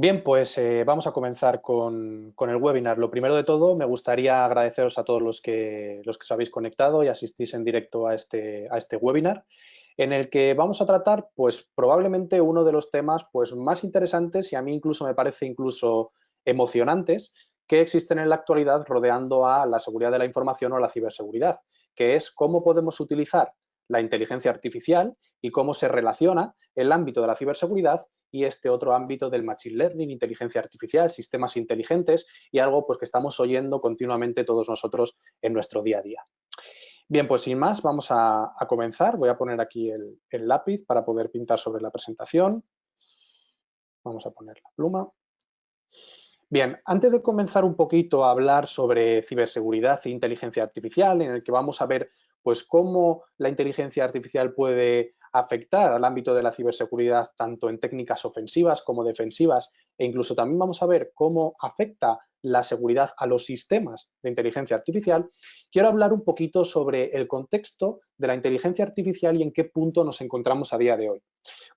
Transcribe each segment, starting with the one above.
Bien, pues vamos a comenzar con el webinar. Lo primero de todo, me gustaría agradeceros a todos los que os habéis conectado y asistís en directo a este webinar, en el que vamos a tratar, pues probablemente uno de los temas pues, más interesantes y a mí incluso me parece incluso emocionantes que existen en la actualidad rodeando a la seguridad de la información o la ciberseguridad, que es cómo podemos utilizar la inteligencia artificial y cómo se relaciona el ámbito de la ciberseguridad y este otro ámbito del machine learning, inteligencia artificial, sistemas inteligentes y algo pues, que estamos oyendo continuamente todos nosotros en nuestro día a día. Bien, pues sin más, vamos a comenzar. Voy a poner aquí el lápiz para poder pintar sobre la presentación. Vamos a poner la pluma. Bien, antes de comenzar un poquito a hablar sobre ciberseguridad e inteligencia artificial, en el que vamos a ver pues cómo la inteligencia artificial puede afectar al ámbito de la ciberseguridad tanto en técnicas ofensivas como defensivas e incluso también vamos a ver cómo afecta la seguridad a los sistemas de inteligencia artificial, quiero hablar un poquito sobre el contexto de la inteligencia artificial y en qué punto nos encontramos a día de hoy.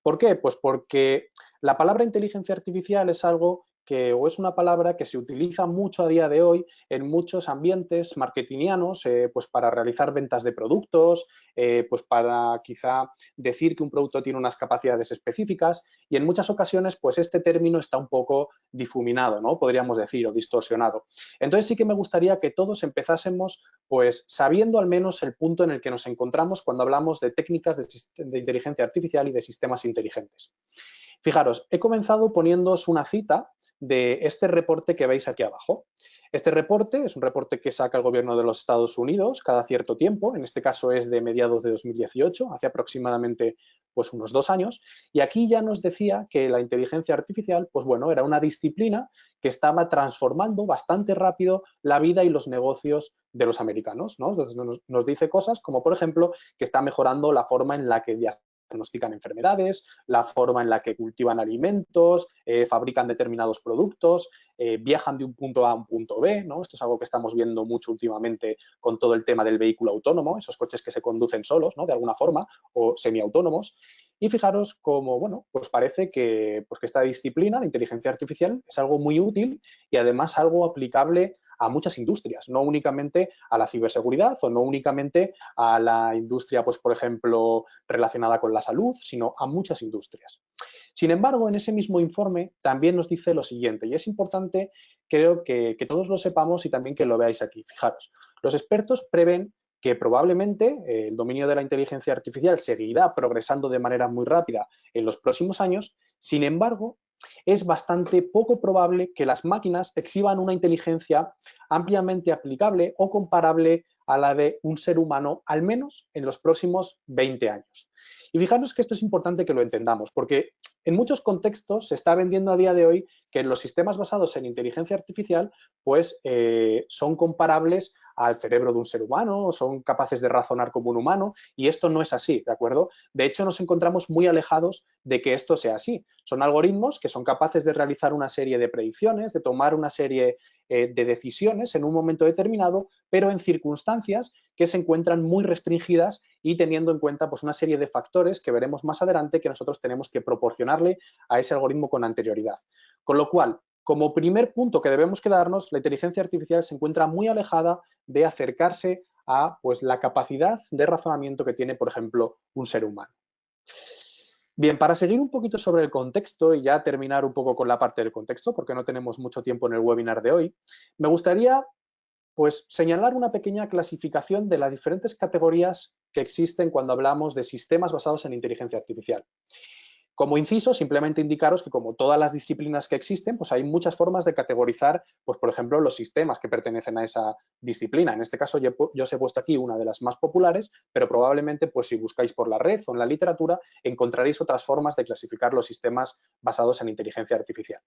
¿Por qué? Pues porque la palabra inteligencia artificial es algo o es una palabra que se utiliza mucho a día de hoy en muchos ambientes marketingianos, pues para realizar ventas de productos, pues para quizá decir que un producto tiene unas capacidades específicas y en muchas ocasiones pues este término está un poco difuminado, ¿no? Podríamos decir, o distorsionado. Entonces sí que me gustaría que todos empezásemos pues sabiendo al menos el punto en el que nos encontramos cuando hablamos de técnicas de inteligencia artificial y de sistemas inteligentes. Fijaros, he comenzado poniéndoos una cita de este reporte que veis aquí abajo. Este reporte es un reporte que saca el gobierno de los Estados Unidos cada cierto tiempo, en este caso es de mediados de 2018, hace aproximadamente pues unos 2 años, y aquí ya nos decía que la inteligencia artificial, pues bueno, era una disciplina que estaba transformando bastante rápido la vida y los negocios de los americanos, ¿no? Entonces nos dice cosas como, por ejemplo, que está mejorando la forma en la que diagnostican enfermedades, la forma en la que cultivan alimentos, fabrican determinados productos, viajan de un punto A a un punto B, ¿no? Esto es algo que estamos viendo mucho últimamente con todo el tema del vehículo autónomo, esos coches que se conducen solos, ¿no? De alguna forma, o semiautónomos. Y fijaros cómo, bueno, pues parece que esta disciplina, la inteligencia artificial, es algo muy útil y además algo aplicable a muchas industrias, no únicamente a la ciberseguridad o no únicamente a la industria, pues por ejemplo, relacionada con la salud, sino a muchas industrias. Sin embargo, en ese mismo informe también nos dice lo siguiente, y es importante, creo que todos lo sepamos y también que lo veáis aquí. Fijaros, los expertos prevén que probablemente el dominio de la inteligencia artificial seguirá progresando de manera muy rápida en los próximos años, sin embargo, es bastante poco probable que las máquinas exhiban una inteligencia ampliamente aplicable o comparable a la de un ser humano, al menos en los próximos 20 años. Y fijaros que esto es importante que lo entendamos, porque en muchos contextos se está vendiendo a día de hoy que los sistemas basados en inteligencia artificial pues son comparables al cerebro de un ser humano, son capaces de razonar como un humano y esto no es así, ¿de acuerdo? De hecho, nos encontramos muy alejados de que esto sea así. Son algoritmos que son capaces de realizar una serie de predicciones, de tomar una serie de decisiones en un momento determinado, pero en circunstancias que se encuentran muy restringidas y teniendo en cuenta pues, una serie de factores que veremos más adelante que nosotros tenemos que proporcionarle a ese algoritmo con anterioridad. Con lo cual, como primer punto que debemos quedarnos, la inteligencia artificial se encuentra muy alejada de acercarse a pues, la capacidad de razonamiento que tiene, por ejemplo, un ser humano. Bien, para seguir un poquito sobre el contexto y ya terminar un poco con la parte del contexto, porque no tenemos mucho tiempo en el webinar de hoy, me gustaría pues señalar una pequeña clasificación de las diferentes categorías que existen cuando hablamos de sistemas basados en inteligencia artificial. Como inciso, simplemente indicaros que como todas las disciplinas que existen, pues hay muchas formas de categorizar, pues por ejemplo, los sistemas que pertenecen a esa disciplina. En este caso yo os he puesto aquí una de las más populares, pero probablemente pues si buscáis por la red o en la literatura encontraréis otras formas de clasificar los sistemas basados en inteligencia artificial.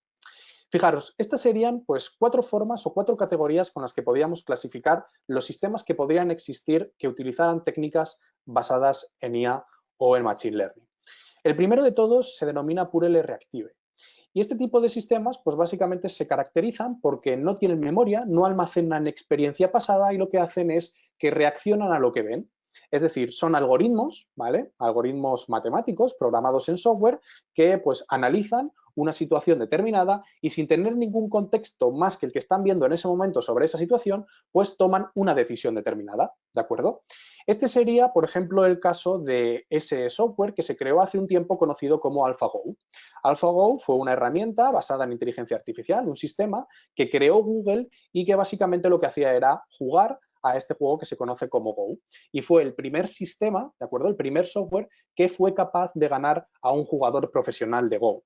Fijaros, estas serían pues 4 formas o 4 categorías con las que podríamos clasificar los sistemas que podrían existir que utilizaran técnicas basadas en IA o en Machine Learning. El primero de todos se denomina Purely Reactive. Y este tipo de sistemas, pues básicamente se caracterizan porque no tienen memoria, no almacenan experiencia pasada y lo que hacen es que reaccionan a lo que ven. Es decir, son algoritmos, ¿vale? Algoritmos matemáticos programados en software que pues analizan una situación determinada y sin tener ningún contexto más que el que están viendo en ese momento sobre esa situación, pues toman una decisión determinada, ¿de acuerdo? Este sería, por ejemplo, el caso de ese software que se creó hace un tiempo conocido como AlphaGo. AlphaGo fue una herramienta basada en inteligencia artificial, un sistema que creó Google y que básicamente lo que hacía era jugar a este juego que se conoce como Go. Y fue el primer sistema, ¿de acuerdo? El primer software que fue capaz de ganar a un jugador profesional de Go.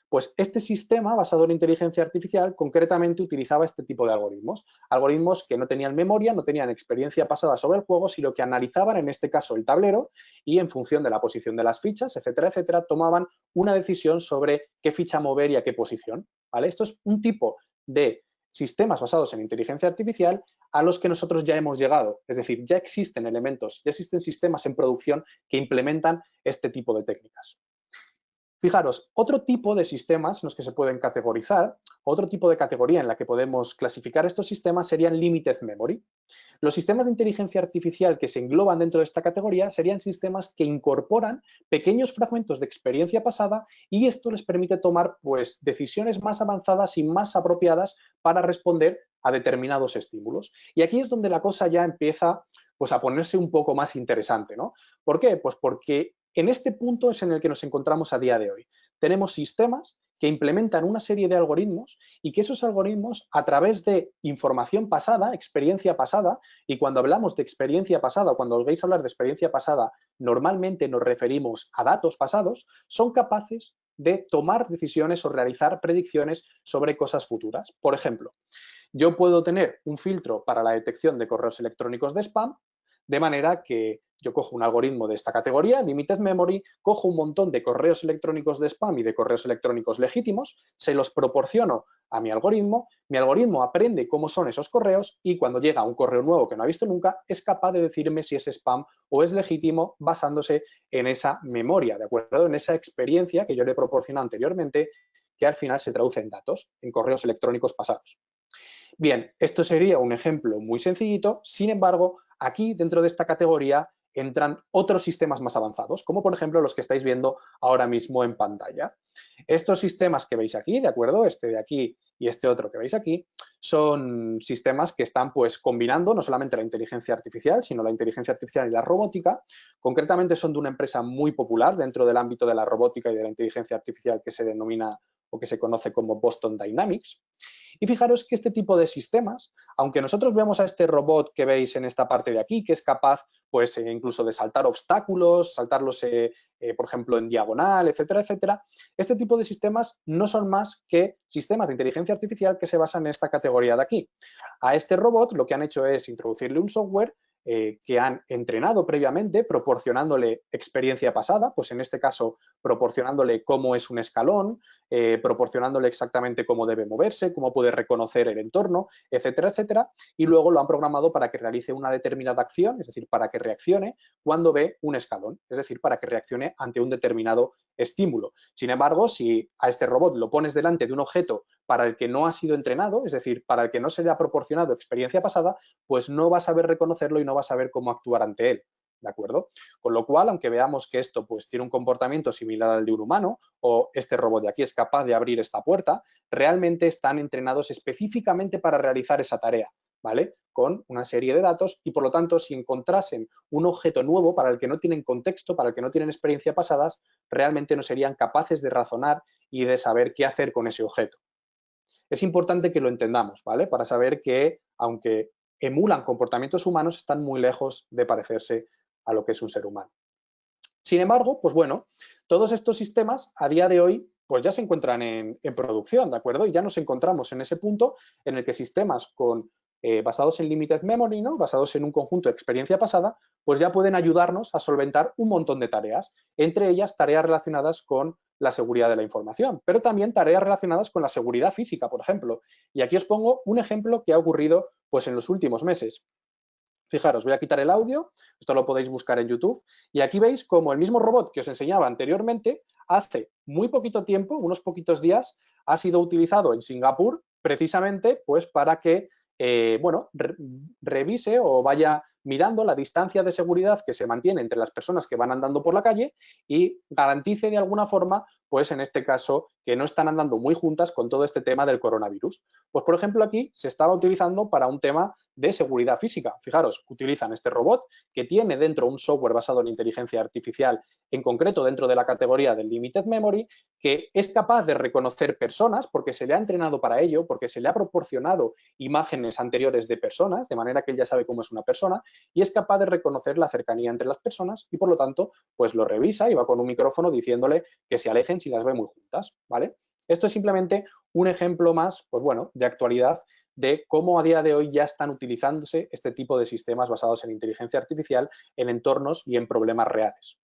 Pues este sistema, basado en inteligencia artificial, concretamente utilizaba este tipo de algoritmos. Algoritmos que no tenían memoria, no tenían experiencia pasada sobre el juego, sino que analizaban, en este caso, el tablero y en función de la posición de las fichas, etcétera, etcétera, tomaban una decisión sobre qué ficha mover y a qué posición. ¿Vale? Esto es un tipo de sistemas basados en inteligencia artificial a los que nosotros ya hemos llegado. Es decir, ya existen elementos, ya existen sistemas en producción que implementan este tipo de técnicas. Fijaros, otro tipo de sistemas en los que se pueden categorizar, otro tipo de categoría en la que podemos clasificar estos sistemas serían limited memory. Los sistemas de inteligencia artificial que se engloban dentro de esta categoría serían sistemas que incorporan pequeños fragmentos de experiencia pasada y esto les permite tomar pues, decisiones más avanzadas y más apropiadas para responder a determinados estímulos. Y aquí es donde la cosa ya empieza pues, a ponerse un poco más interesante, ¿no? ¿Por qué? Pues porque en este punto es en el que nos encontramos a día de hoy. Tenemos sistemas que implementan una serie de algoritmos y que esos algoritmos, a través de información pasada, experiencia pasada, y cuando hablamos de experiencia pasada o cuando oigáis hablar de experiencia pasada, normalmente nos referimos a datos pasados, son capaces de tomar decisiones o realizar predicciones sobre cosas futuras. Por ejemplo, yo puedo tener un filtro para la detección de correos electrónicos de spam, de manera que yo cojo un algoritmo de esta categoría, Limited Memory, cojo un montón de correos electrónicos de spam y de correos electrónicos legítimos, se los proporciono a mi algoritmo aprende cómo son esos correos y cuando llega un correo nuevo que no ha visto nunca, es capaz de decirme si es spam o es legítimo basándose en esa memoria, ¿de acuerdo? En esa experiencia que yo le proporcioné anteriormente, que al final se traduce en datos, en correos electrónicos pasados. Bien, esto sería un ejemplo muy sencillito, sin embargo, aquí dentro de esta categoría entran otros sistemas más avanzados, como por ejemplo los que estáis viendo ahora mismo en pantalla. Estos sistemas que veis aquí, ¿de acuerdo? Este de aquí y este otro que veis aquí, son sistemas que están pues combinando no solamente la inteligencia artificial, sino la inteligencia artificial y la robótica. Concretamente son de una empresa muy popular dentro del ámbito de la robótica y de la inteligencia artificial que se denomina o que se conoce como Boston Dynamics. Y fijaros que este tipo de sistemas, aunque nosotros vemos a este robot que veis en esta parte de aquí, que es capaz pues incluso de saltar obstáculos, saltarlos, por ejemplo, en diagonal, etcétera, etcétera, este tipo de sistemas no son más que sistemas de inteligencia artificial que se basan en esta categoría de aquí. A este robot lo que han hecho es introducirle un software que han entrenado previamente, proporcionándole experiencia pasada, pues en este caso proporcionándole cómo es un escalón, proporcionándole exactamente cómo debe moverse, cómo puede reconocer el entorno, etcétera, etcétera, y luego lo han programado para que realice una determinada acción, es decir, para que reaccione cuando ve un escalón, es decir, para que reaccione ante un determinado estímulo. Sin embargo, si a este robot lo pones delante de un objeto para el que no ha sido entrenado, es decir, para el que no se le ha proporcionado experiencia pasada, pues no va a saber reconocerlo y no va a saber cómo actuar ante él. ¿De acuerdo? Con lo cual, aunque veamos que esto pues, tiene un comportamiento similar al de un humano, o este robot de aquí es capaz de abrir esta puerta, realmente están entrenados específicamente para realizar esa tarea, ¿vale? Con una serie de datos y, por lo tanto, si encontrasen un objeto nuevo para el que no tienen contexto, para el que no tienen experiencia pasadas, realmente no serían capaces de razonar y de saber qué hacer con ese objeto. Es importante que lo entendamos, ¿vale? Para saber que, aunque emulan comportamientos humanos, están muy lejos de parecerse a lo que es un ser humano. Sin embargo, pues bueno, todos estos sistemas a día de hoy pues ya se encuentran en producción, ¿de acuerdo? Y ya nos encontramos en ese punto en el que sistemas basados en limited memory, ¿no? Basados en un conjunto de experiencia pasada, pues ya pueden ayudarnos a solventar un montón de tareas, entre ellas tareas relacionadas con la seguridad de la información, pero también tareas relacionadas con la seguridad física, por ejemplo. Y aquí os pongo un ejemplo que ha ocurrido pues en los últimos meses. Fijaros, voy a quitar el audio, esto lo podéis buscar en YouTube, y aquí veis como el mismo robot que os enseñaba anteriormente, hace muy poquito tiempo, unos poquitos días, ha sido utilizado en Singapur precisamente pues para que, bueno, revise o vaya mirando la distancia de seguridad que se mantiene entre las personas que van andando por la calle y garantice de alguna forma, pues en este caso, que no están andando muy juntas con todo este tema del coronavirus. Pues por ejemplo aquí se estaba utilizando para un tema de seguridad física. Fijaros, utilizan este robot que tiene dentro un software basado en inteligencia artificial, en concreto dentro de la categoría del Limited Memory, que es capaz de reconocer personas porque se le ha entrenado para ello, porque se le ha proporcionado imágenes anteriores de personas, de manera que él ya sabe cómo es una persona, y es capaz de reconocer la cercanía entre las personas y por lo tanto pues lo revisa y va con un micrófono diciéndole que se alejen si las ve muy juntas, ¿vale? Esto es simplemente un ejemplo más, pues bueno, de actualidad de cómo a día de hoy ya están utilizándose este tipo de sistemas basados en inteligencia artificial en entornos y en problemas reales.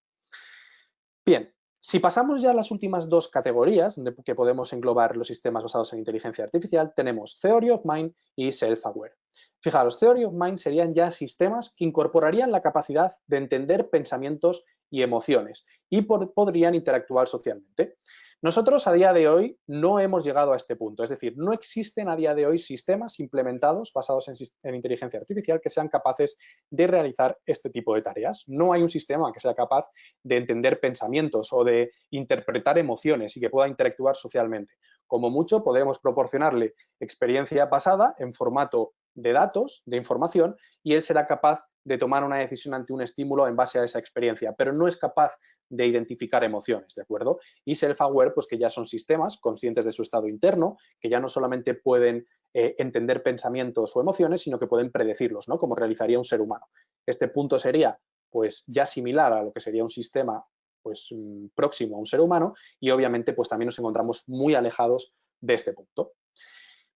Bien, si pasamos ya a las últimas dos categorías que podemos englobar los sistemas basados en inteligencia artificial, tenemos Theory of Mind y Self-Aware. Fijaros, Theory of Mind serían ya sistemas que incorporarían la capacidad de entender pensamientos y emociones y podrían interactuar socialmente. Nosotros a día de hoy no hemos llegado a este punto, es decir, no existen a día de hoy sistemas implementados basados en inteligencia artificial que sean capaces de realizar este tipo de tareas. No hay un sistema que sea capaz de entender pensamientos o de interpretar emociones y que pueda interactuar socialmente. Como mucho podemos proporcionarle experiencia pasada en formato de datos, de información, y él será capaz de tomar una decisión ante un estímulo en base a esa experiencia, pero no es capaz de identificar emociones, ¿de acuerdo? Y self-aware, pues que ya son sistemas conscientes de su estado interno, que ya no solamente pueden entender pensamientos o emociones, sino que pueden predecirlos, ¿no? Como realizaría un ser humano. Este punto sería, pues, ya similar a lo que sería un sistema, pues, próximo a un ser humano y obviamente, pues, también nos encontramos muy alejados de este punto.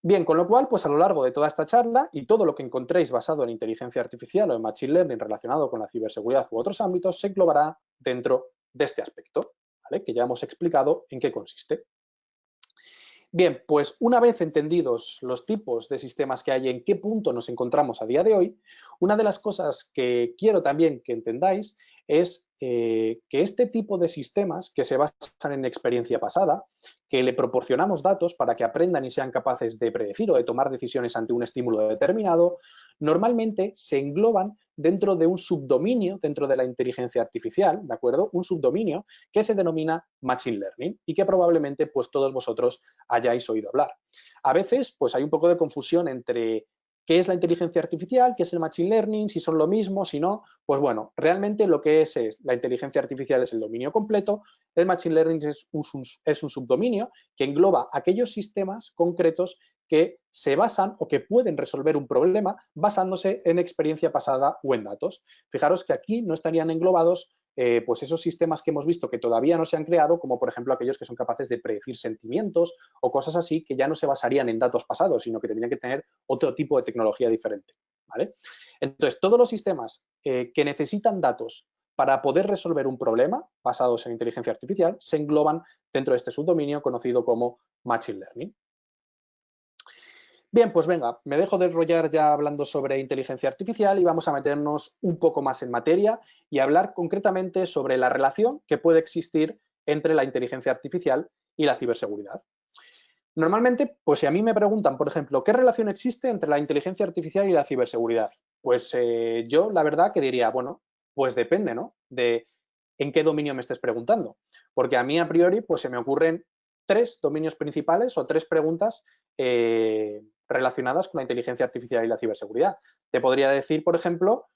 Bien, con lo cual, pues a lo largo de toda esta charla y todo lo que encontréis basado en inteligencia artificial o en machine learning relacionado con la ciberseguridad u otros ámbitos se englobará dentro de este aspecto, ¿vale? Que ya hemos explicado en qué consiste. Bien, pues una vez entendidos los tipos de sistemas que hay y en qué punto nos encontramos a día de hoy, una de las cosas que quiero también que entendáis es que este tipo de sistemas que se basan en experiencia pasada, que le proporcionamos datos para que aprendan y sean capaces de predecir o de tomar decisiones ante un estímulo determinado, normalmente se engloban dentro de un subdominio, dentro de la inteligencia artificial, ¿de acuerdo? Un subdominio que se denomina Machine Learning y que probablemente pues todos vosotros hayáis oído hablar. A veces pues hay un poco de confusión entre qué es la inteligencia artificial, qué es el Machine Learning, si son lo mismo, si no. Pues bueno, realmente lo que es la inteligencia artificial es el dominio completo, el Machine Learning es un subdominio que engloba aquellos sistemas concretos que se basan o que pueden resolver un problema basándose en experiencia pasada o en datos. Fijaros que aquí no estarían englobados pues esos sistemas que hemos visto que todavía no se han creado, como por ejemplo aquellos que son capaces de predecir sentimientos o cosas así que ya no se basarían en datos pasados, sino que tendrían que tener otro tipo de tecnología diferente, ¿vale? Entonces, todos los sistemas que necesitan datos para poder resolver un problema basados en inteligencia artificial se engloban dentro de este subdominio conocido como Machine Learning. Bien, pues venga, me dejo de enrollar ya hablando sobre inteligencia artificial y vamos a meternos un poco más en materia y hablar concretamente sobre la relación que puede existir entre la inteligencia artificial y la ciberseguridad. Normalmente, pues si a mí me preguntan, por ejemplo, ¿qué relación existe entre la inteligencia artificial y la ciberseguridad? Pues yo la verdad que diría, bueno, pues depende, ¿no? De en qué dominio me estés preguntando. Porque a mí a priori, pues se me ocurren tres dominios principales o tres preguntas relacionadas con la inteligencia artificial y la ciberseguridad. Te podría decir, por ejemplo,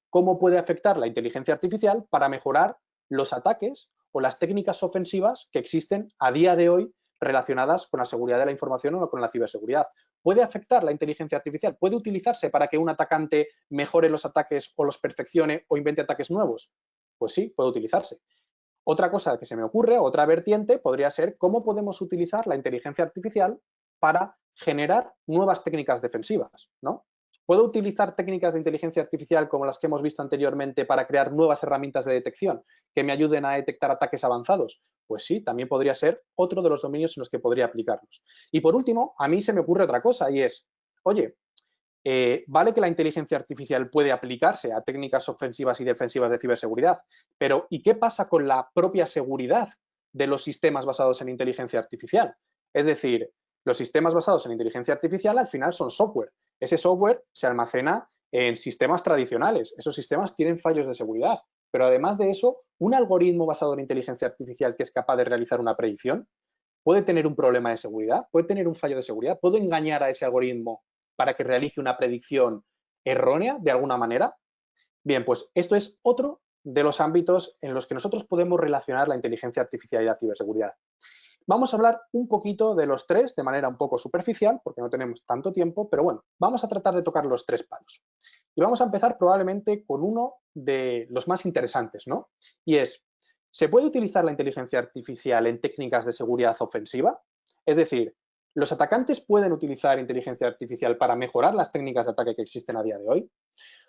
cómo puede afectar la inteligencia artificial para mejorar los ataques o las técnicas ofensivas que existen a día de hoy relacionadas con la seguridad de la información o con la ciberseguridad. ¿Puede afectar la inteligencia artificial? ¿Puede utilizarse para que un atacante mejore los ataques o los perfeccione o invente ataques nuevos? Pues sí, puede utilizarse. Otra cosa que se me ocurre, otra vertiente, podría ser cómo podemos utilizar la inteligencia artificial para generar nuevas técnicas defensivas, ¿no? ¿Puedo utilizar técnicas de inteligencia artificial como las que hemos visto anteriormente para crear nuevas herramientas de detección que me ayuden a detectar ataques avanzados? Pues sí, también podría ser otro de los dominios en los que podría aplicarlos. Y por último, a mí se me ocurre otra cosa y es, oye, vale que la inteligencia artificial puede aplicarse a técnicas ofensivas y defensivas de ciberseguridad, pero ¿y qué pasa con la propia seguridad de los sistemas basados en inteligencia artificial? Es decir, los sistemas basados en inteligencia artificial al final son software. Ese software se almacena en sistemas tradicionales. Esos sistemas tienen fallos de seguridad, pero además de eso, un algoritmo basado en inteligencia artificial que es capaz de realizar una predicción puede tener un problema de seguridad, puede tener un fallo de seguridad, puedo engañar a ese algoritmo para que realice una predicción errónea de alguna manera. Bien, pues esto es otro de los ámbitos en los que nosotros podemos relacionar la inteligencia artificial y la ciberseguridad. Vamos a hablar un poquito de los tres de manera un poco superficial, porque no tenemos tanto tiempo, pero bueno, vamos a tratar de tocar los tres palos. Y vamos a empezar probablemente con uno de los más interesantes, ¿no? Y es, ¿se puede utilizar la inteligencia artificial en técnicas de seguridad ofensiva? Es decir, ¿los atacantes pueden utilizar inteligencia artificial para mejorar las técnicas de ataque que existen a día de hoy?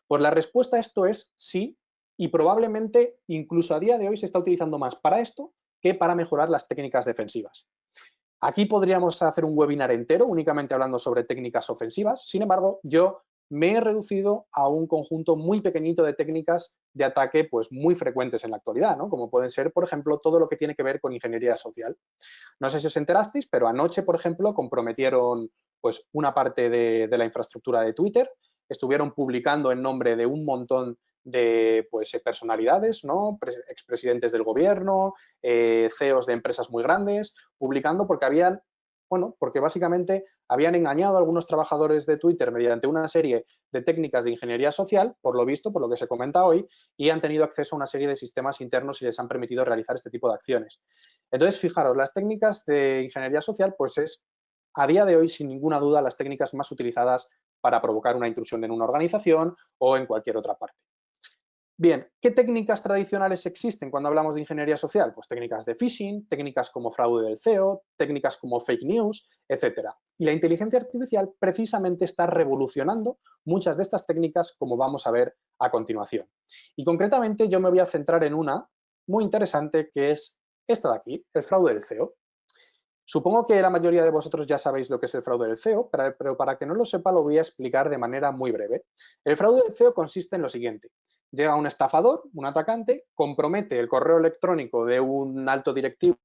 Pues la respuesta a esto es sí, y probablemente incluso a día de hoy se está utilizando más para esto que para mejorar las técnicas defensivas. Aquí podríamos hacer un webinar entero únicamente hablando sobre técnicas ofensivas. Sin embargo, yo me he reducido a un conjunto muy pequeñito de técnicas de ataque pues muy frecuentes en la actualidad, ¿no? Como pueden ser, por ejemplo, todo lo que tiene que ver con ingeniería social. No sé si os enterasteis, pero anoche, por ejemplo, comprometieron pues una parte de la infraestructura de Twitter, estuvieron publicando en nombre de un montón de pues, personalidades, ¿no? Expresidentes del gobierno, CEOs de empresas muy grandes, publicando porque habían, bueno, porque básicamente habían engañado a algunos trabajadores de Twitter mediante una serie de técnicas de ingeniería social, por lo visto, por lo que se comenta hoy, y han tenido acceso a una serie de sistemas internos y les han permitido realizar este tipo de acciones. Entonces, fijaros, las técnicas de ingeniería social, pues es a día de hoy, sin ninguna duda, las técnicas más utilizadas para provocar una intrusión en una organización o en cualquier otra parte. Bien, ¿qué técnicas tradicionales existen cuando hablamos de ingeniería social? Pues técnicas de phishing, técnicas como fraude del CEO, técnicas como fake news, etcétera. Y la inteligencia artificial precisamente está revolucionando muchas de estas técnicas, como vamos a ver a continuación. Y concretamente yo me voy a centrar en una muy interesante que es esta de aquí, el fraude del CEO. Supongo que la mayoría de vosotros ya sabéis lo que es el fraude del CEO, pero para que no lo sepa lo voy a explicar de manera muy breve. El fraude del CEO consiste en lo siguiente. Llega un estafador, un atacante, compromete el correo electrónico de un alto directivo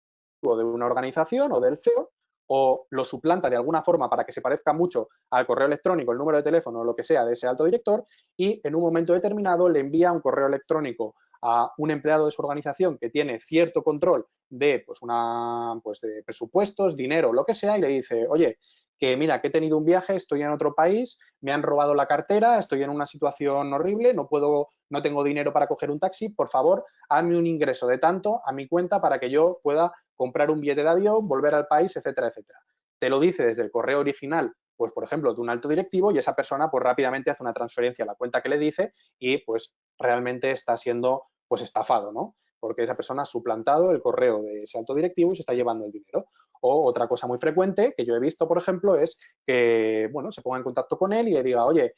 de una organización o del CEO o lo suplanta de alguna forma para que se parezca mucho al correo electrónico, el número de teléfono o lo que sea de ese alto director y en un momento determinado le envía un correo electrónico a un empleado de su organización que tiene cierto control de, de presupuestos, dinero, lo que sea, y le dice, oye, que mira, que he tenido un viaje, estoy en otro país, me han robado la cartera, estoy en una situación horrible, no tengo dinero para coger un taxi, por favor, hazme un ingreso de tanto a mi cuenta para que yo pueda comprar un billete de avión, volver al país, etcétera, etcétera. Te lo dice desde el correo original, pues por ejemplo, de un alto directivo y esa persona pues rápidamente hace una transferencia a la cuenta que le dice y pues realmente está siendo pues estafado, ¿no? Porque esa persona ha suplantado el correo de ese alto directivo y se está llevando el dinero. O otra cosa muy frecuente que yo he visto, por ejemplo, es que, bueno, se ponga en contacto con él y le diga, oye,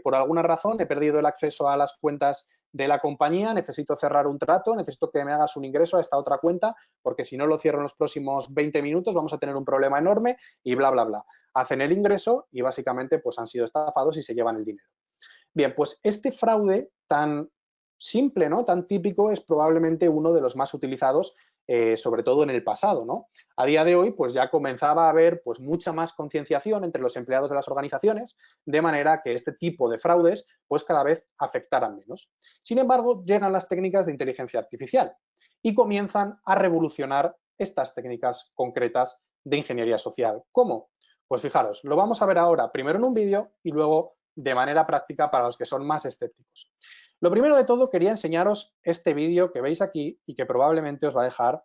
por alguna razón he perdido el acceso a las cuentas de la compañía, necesito cerrar un trato, necesito que me hagas un ingreso a esta otra cuenta, porque si no lo cierro en los próximos 20 minutos vamos a tener un problema enorme y bla, bla, bla. Hacen el ingreso y básicamente pues han sido estafados y se llevan el dinero. Bien, pues este fraude tan simple, ¿no? Tan típico es probablemente uno de los más utilizados, sobre todo en el pasado, ¿no? A día de hoy, pues ya comenzaba a haber pues mucha más concienciación entre los empleados de las organizaciones, de manera que este tipo de fraudes pues cada vez afectaran menos. Sin embargo, llegan las técnicas de inteligencia artificial y comienzan a revolucionar estas técnicas concretas de ingeniería social. ¿Cómo? Pues fijaros, lo vamos a ver ahora primero en un vídeo y luego de manera práctica para los que son más escépticos. Lo primero de todo, quería enseñaros este vídeo que veis aquí y que probablemente os va a dejar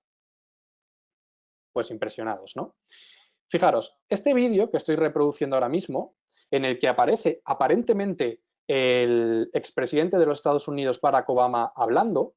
pues impresionados, ¿no? Fijaros, este vídeo que estoy reproduciendo ahora mismo, en el que aparece aparentemente el expresidente de los Estados Unidos, Barack Obama, hablando,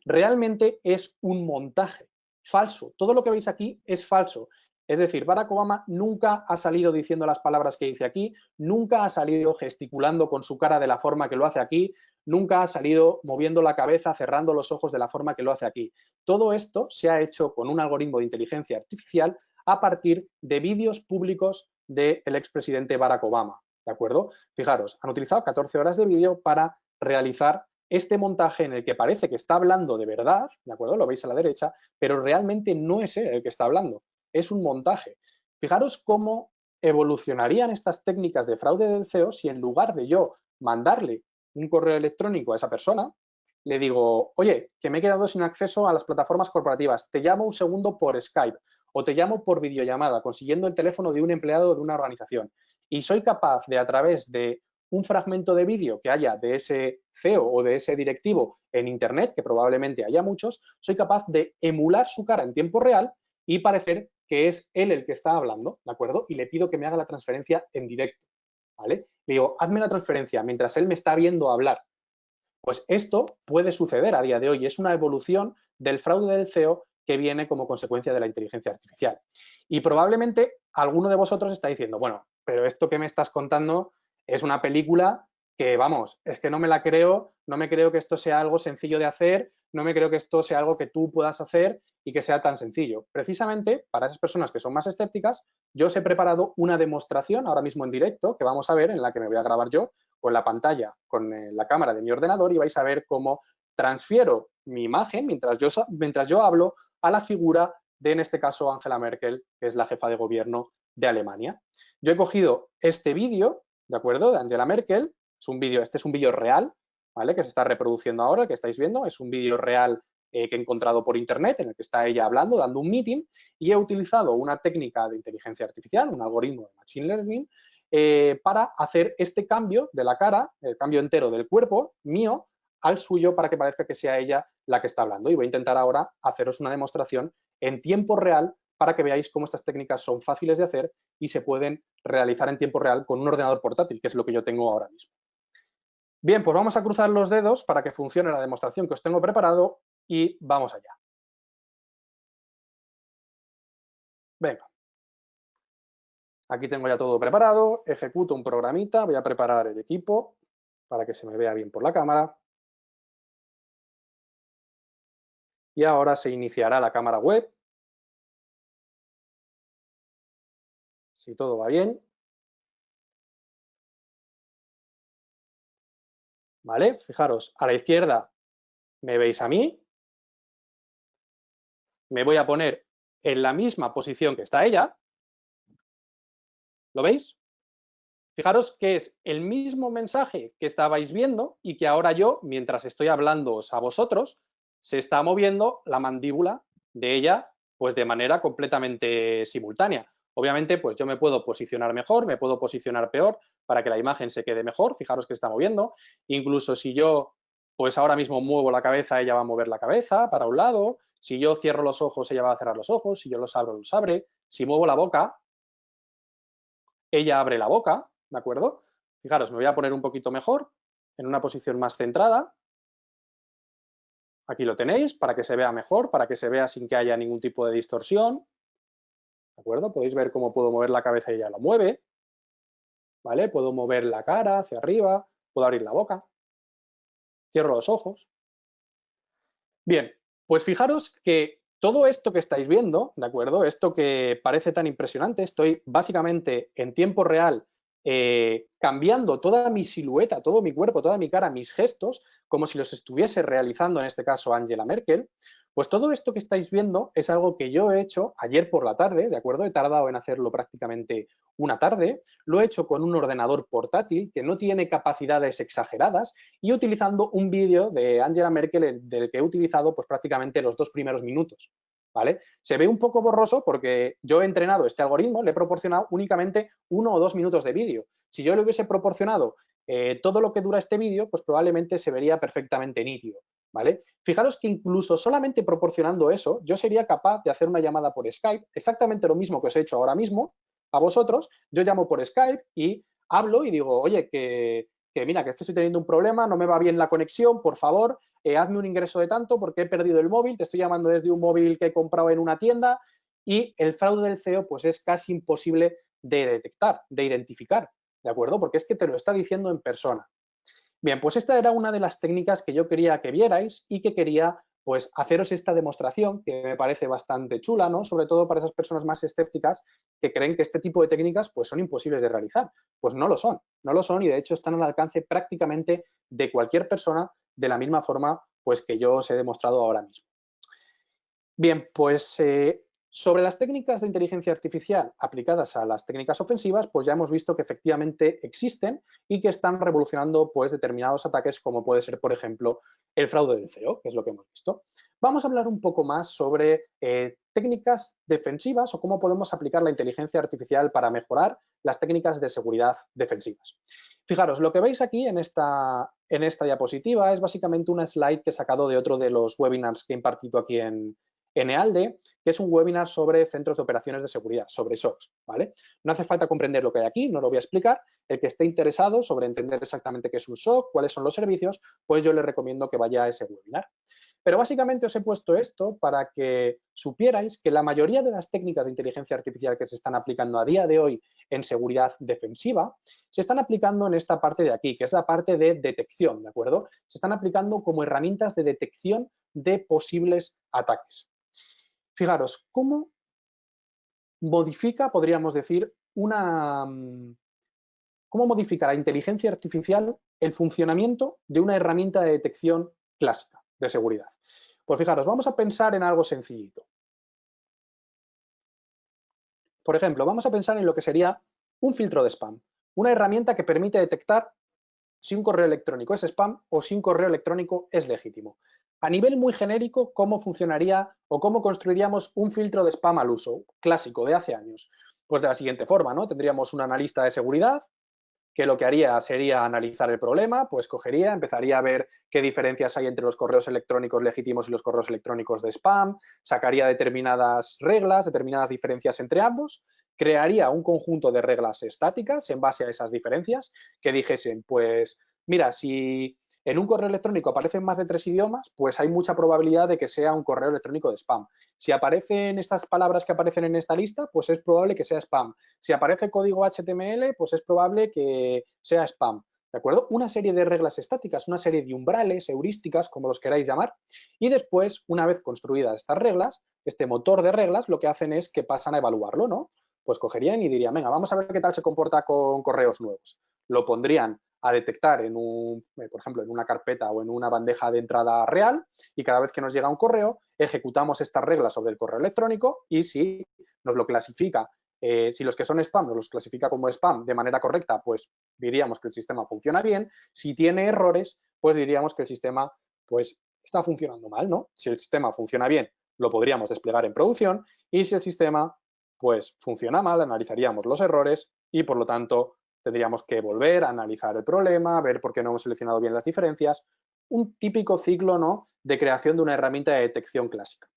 realmente es un montaje falso. Todo lo que veis aquí es falso. Es decir, Barack Obama nunca ha salido diciendo las palabras que dice aquí, nunca ha salido gesticulando con su cara de la forma que lo hace aquí, nunca ha salido moviendo la cabeza, cerrando los ojos de la forma que lo hace aquí. Todo esto se ha hecho con un algoritmo de inteligencia artificial a partir de vídeos públicos del expresidente Barack Obama, ¿de acuerdo? Fijaros, han utilizado 14 horas de vídeo para realizar este montaje en el que parece que está hablando de verdad, ¿de acuerdo? Lo veis a la derecha, pero realmente no es él el que está hablando, es un montaje. Fijaros cómo evolucionarían estas técnicas de fraude del CEO si en lugar de yo mandarle un correo electrónico a esa persona, le digo, oye, que me he quedado sin acceso a las plataformas corporativas, te llamo un segundo por Skype o te llamo por videollamada, consiguiendo el teléfono de un empleado de una organización. Y soy capaz de, a través de un fragmento de vídeo que haya de ese CEO o de ese directivo en Internet, que probablemente haya muchos, soy capaz de emular su cara en tiempo real y parecer que es él el que está hablando, ¿de acuerdo? Y le pido que me haga la transferencia en directo, ¿vale? Le digo, hazme la transferencia mientras él me está viendo hablar. Pues esto puede suceder a día de hoy. Es una evolución del fraude del CEO que viene como consecuencia de la inteligencia artificial. Y probablemente alguno de vosotros está diciendo, bueno, pero esto que me estás contando es una película que, vamos, es que no me la creo, no me creo que esto sea algo sencillo de hacer, no me creo que esto sea algo que tú puedas hacer y que sea tan sencillo. Precisamente, para esas personas que son más escépticas, yo os he preparado una demostración ahora mismo en directo que vamos a ver, en la que me voy a grabar yo con la pantalla, con la cámara de mi ordenador y vais a ver cómo transfiero mi imagen mientras yo hablo a la figura de, en este caso, Angela Merkel, que es la jefa de gobierno de Alemania. Yo he cogido este vídeo, ¿de acuerdo?, de Angela Merkel. Este es un vídeo real, ¿vale?, que se está reproduciendo ahora, que estáis viendo. Es un vídeo real que he encontrado por internet, en el que está ella hablando, dando un meeting, y he utilizado una técnica de inteligencia artificial, un algoritmo de Machine Learning, para hacer este cambio de la cara, el cambio entero del cuerpo mío al suyo, para que parezca que sea ella la que está hablando. Y voy a intentar ahora haceros una demostración en tiempo real para que veáis cómo estas técnicas son fáciles de hacer y se pueden realizar en tiempo real con un ordenador portátil, que es lo que yo tengo ahora mismo. Bien, pues vamos a cruzar los dedos para que funcione la demostración que os tengo preparado y vamos allá. Venga. Aquí tengo ya todo preparado, ejecuto un programita, voy a preparar el equipo para que se me vea bien por la cámara. Y ahora se iniciará la cámara web. Si todo va bien. ¿Vale? Fijaros, a la izquierda me veis a mí. Me voy a poner en la misma posición que está ella. ¿Lo veis? Fijaros que es el mismo mensaje que estabais viendo y que ahora yo, mientras estoy hablándoos a vosotros, se está moviendo la mandíbula de ella, pues de manera completamente simultánea. Obviamente, pues yo me puedo posicionar mejor, me puedo posicionar peor para que la imagen se quede mejor. Fijaros que está moviendo. Incluso si yo, pues ahora mismo muevo la cabeza, ella va a mover la cabeza para un lado. Si yo cierro los ojos, ella va a cerrar los ojos. Si yo los abro, los abre. Si muevo la boca, ella abre la boca, ¿de acuerdo? Fijaros, me voy a poner un poquito mejor, en una posición más centrada. Aquí lo tenéis, para que se vea mejor, para que se vea sin que haya ningún tipo de distorsión. ¿De acuerdo? Podéis ver cómo puedo mover la cabeza y ella lo mueve. ¿Vale? Puedo mover la cara hacia arriba, puedo abrir la boca. Cierro los ojos. Bien, pues fijaros que todo esto que estáis viendo, ¿de acuerdo? Esto que parece tan impresionante, estoy básicamente en tiempo real cambiando toda mi silueta, todo mi cuerpo, toda mi cara, mis gestos, como si los estuviese realizando, en este caso, Angela Merkel. Pues todo esto que estáis viendo es algo que yo he hecho ayer por la tarde, ¿de acuerdo? He tardado en hacerlo prácticamente una tarde. Lo he hecho con un ordenador portátil que no tiene capacidades exageradas y utilizando un vídeo de Angela Merkel del que he utilizado pues prácticamente los 2 primeros minutos. ¿Vale? Se ve un poco borroso porque yo he entrenado este algoritmo, le he proporcionado únicamente 1 o 2 minutos de vídeo. Si yo le hubiese proporcionado todo lo que dura este vídeo, pues probablemente se vería perfectamente nítido. ¿Vale? Fijaros que incluso solamente proporcionando eso, yo sería capaz de hacer una llamada por Skype, exactamente lo mismo que os he hecho ahora mismo a vosotros. Yo llamo por Skype y hablo y digo, oye, que mira, que es que estoy teniendo un problema, no me va bien la conexión, por favor, hazme un ingreso de tanto porque he perdido el móvil, te estoy llamando desde un móvil que he comprado en una tienda, y el fraude del CEO pues es casi imposible de detectar, de identificar, ¿de acuerdo? Porque es que te lo está diciendo en persona. Bien, pues esta era una de las técnicas que yo quería que vierais y que quería pues haceros esta demostración, que me parece bastante chula, ¿no? Sobre todo para esas personas más escépticas que creen que este tipo de técnicas pues son imposibles de realizar. Pues no lo son, no lo son, y de hecho están al alcance prácticamente de cualquier persona, de la misma forma pues que yo os he demostrado ahora mismo. Bien, pues Sobre las técnicas de inteligencia artificial aplicadas a las técnicas ofensivas, pues ya hemos visto que efectivamente existen y que están revolucionando pues, determinados ataques, como puede ser, por ejemplo, el fraude del CEO, que es lo que hemos visto. Vamos a hablar un poco más sobre técnicas defensivas o cómo podemos aplicar la inteligencia artificial para mejorar las técnicas de seguridad defensivas. Fijaros, lo que veis aquí en esta diapositiva es básicamente una slide que he sacado de otro de los webinars que he impartido aquí en EALDE, que es un webinar sobre centros de operaciones de seguridad, sobre SOCs, ¿vale? No hace falta comprender lo que hay aquí, no lo voy a explicar. El que esté interesado sobre entender exactamente qué es un SOC, cuáles son los servicios, pues yo le recomiendo que vaya a ese webinar. Pero básicamente os he puesto esto para que supierais que la mayoría de las técnicas de inteligencia artificial que se están aplicando a día de hoy en seguridad defensiva se están aplicando en esta parte de aquí, que es la parte de detección, ¿de acuerdo? Se están aplicando como herramientas de detección de posibles ataques. Fijaros, ¿cómo modifica, podríamos decir, cómo modifica la inteligencia artificial el funcionamiento de una herramienta de detección clásica de seguridad? Pues fijaros, vamos a pensar en algo sencillito. Por ejemplo, vamos a pensar en lo que sería un filtro de spam, una herramienta que permite detectar si un correo electrónico es spam o si un correo electrónico es legítimo. A nivel muy genérico, ¿cómo funcionaría o cómo construiríamos un filtro de spam al uso clásico de hace años? Pues de la siguiente forma, ¿no? Tendríamos un analista de seguridad que lo que haría sería analizar el problema, pues cogería, empezaría a ver qué diferencias hay entre los correos electrónicos legítimos y los correos electrónicos de spam, sacaría determinadas reglas, determinadas diferencias entre ambos, crearía un conjunto de reglas estáticas en base a esas diferencias que dijesen, pues mira, si en un correo electrónico aparecen más de 3 idiomas, pues hay mucha probabilidad de que sea un correo electrónico de spam. Si aparecen estas palabras que aparecen en esta lista, pues es probable que sea spam. Si aparece código HTML, pues es probable que sea spam. ¿De acuerdo? Una serie de reglas estáticas, una serie de umbrales, heurísticas, como los queráis llamar, y después, una vez construidas estas reglas, este motor de reglas, lo que hacen es que pasan a evaluarlo, ¿no? Pues cogerían y dirían, venga, vamos a ver qué tal se comporta con correos nuevos. Lo pondrían a detectar en por ejemplo, en una carpeta o en una bandeja de entrada real y cada vez que nos llega un correo, ejecutamos estas reglas sobre el correo electrónico y si nos lo clasifica, si los que son spam nos los clasifica como spam de manera correcta, pues diríamos que el sistema funciona bien. Si tiene errores, pues diríamos que el sistema pues está funcionando mal, ¿no? Si el sistema funciona bien, lo podríamos desplegar en producción y si el sistema pues funciona mal, analizaríamos los errores y por lo tanto tendríamos que volver a analizar el problema, ver por qué no hemos seleccionado bien las diferencias, un típico ciclo, ¿no?, de creación de una herramienta de detección clásica.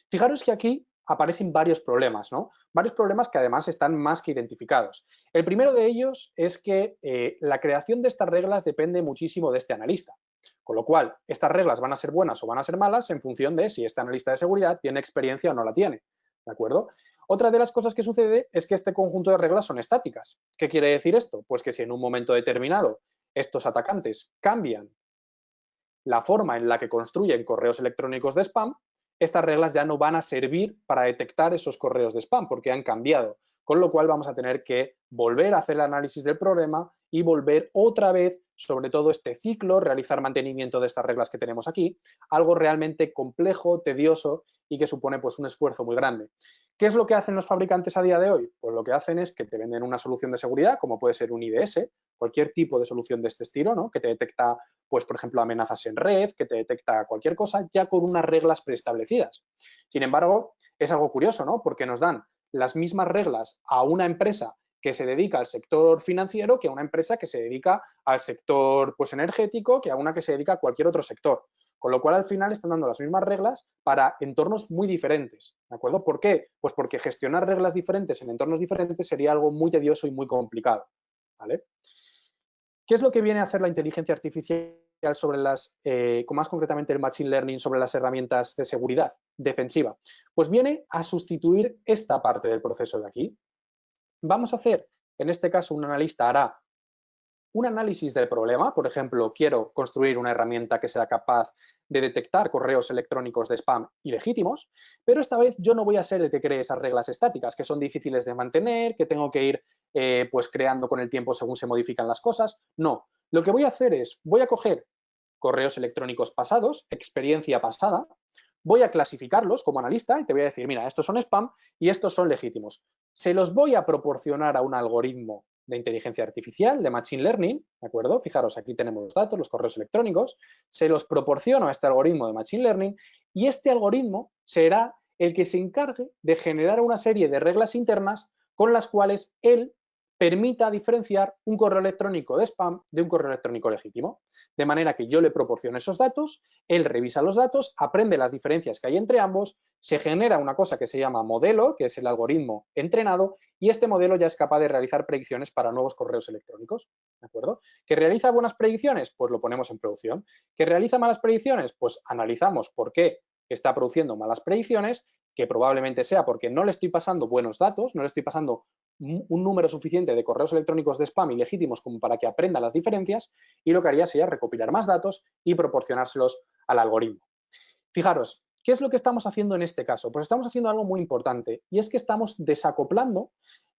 Fijaros que aquí aparecen varios problemas, ¿no? Varios problemas que además están más que identificados. El primero de ellos es que la creación de estas reglas depende muchísimo de este analista. Con lo cual, estas reglas van a ser buenas o van a ser malas en función de si este analista de seguridad tiene experiencia o no la tiene. ¿De acuerdo? Otra de las cosas que sucede es que este conjunto de reglas son estáticas. ¿Qué quiere decir esto? Pues que si en un momento determinado estos atacantes cambian la forma en la que construyen correos electrónicos de spam, estas reglas ya no van a servir para detectar esos correos de spam porque han cambiado. Con lo cual vamos a tener que volver a hacer el análisis del problema y volver otra vez sobre todo este ciclo, realizar mantenimiento de estas reglas que tenemos aquí, algo realmente complejo, tedioso y que supone pues un esfuerzo muy grande. ¿Qué es lo que hacen los fabricantes a día de hoy? Pues lo que hacen es que te venden una solución de seguridad, como puede ser un IDS, cualquier tipo de solución de este estilo, ¿no?, que te detecta, pues, por ejemplo, amenazas en red, que te detecta cualquier cosa, ya con unas reglas preestablecidas. Sin embargo, es algo curioso, ¿no?, porque nos dan las mismas reglas a una empresa que se dedica al sector financiero que a una empresa que se dedica al sector pues, energético, que a una que se dedica a cualquier otro sector. Con lo cual, al final, están dando las mismas reglas para entornos muy diferentes. ¿De acuerdo? ¿Por qué? Pues porque gestionar reglas diferentes en entornos diferentes sería algo muy tedioso y muy complicado. ¿Vale? ¿Qué es lo que viene a hacer la inteligencia artificial sobre más concretamente el machine learning sobre las herramientas de seguridad defensiva? Pues viene a sustituir esta parte del proceso de aquí. Vamos a hacer, en este caso, un analista hará un análisis del problema. Por ejemplo, quiero construir una herramienta que sea capaz de detectar correos electrónicos de spam ilegítimos, pero esta vez yo no voy a ser el que cree esas reglas estáticas, que son difíciles de mantener, que tengo que ir pues creando con el tiempo según se modifican las cosas. No, lo que voy a hacer es, voy a coger correos electrónicos pasados, experiencia pasada, voy a clasificarlos como analista y te voy a decir, mira, estos son spam y estos son legítimos. Se los voy a proporcionar a un algoritmo de inteligencia artificial, de machine learning, ¿de acuerdo? Fijaros, aquí tenemos los datos, los correos electrónicos, se los proporciono a este algoritmo de machine learning y este algoritmo será el que se encargue de generar una serie de reglas internas con las cuales él permita diferenciar un correo electrónico de spam de un correo electrónico legítimo. De manera que yo le proporciono esos datos, él revisa los datos, aprende las diferencias que hay entre ambos, se genera una cosa que se llama modelo, que es el algoritmo entrenado, y este modelo ya es capaz de realizar predicciones para nuevos correos electrónicos. ¿De acuerdo? ¿Que realiza buenas predicciones? Pues lo ponemos en producción. ¿Que realiza malas predicciones? Pues analizamos por qué está produciendo malas predicciones, que probablemente sea porque no le estoy pasando buenos datos, no le estoy pasando un número suficiente de correos electrónicos de spam ilegítimos como para que aprenda las diferencias, y lo que haría sería recopilar más datos y proporcionárselos al algoritmo. Fijaros, ¿qué es lo que estamos haciendo en este caso? Pues estamos haciendo algo muy importante y es que estamos desacoplando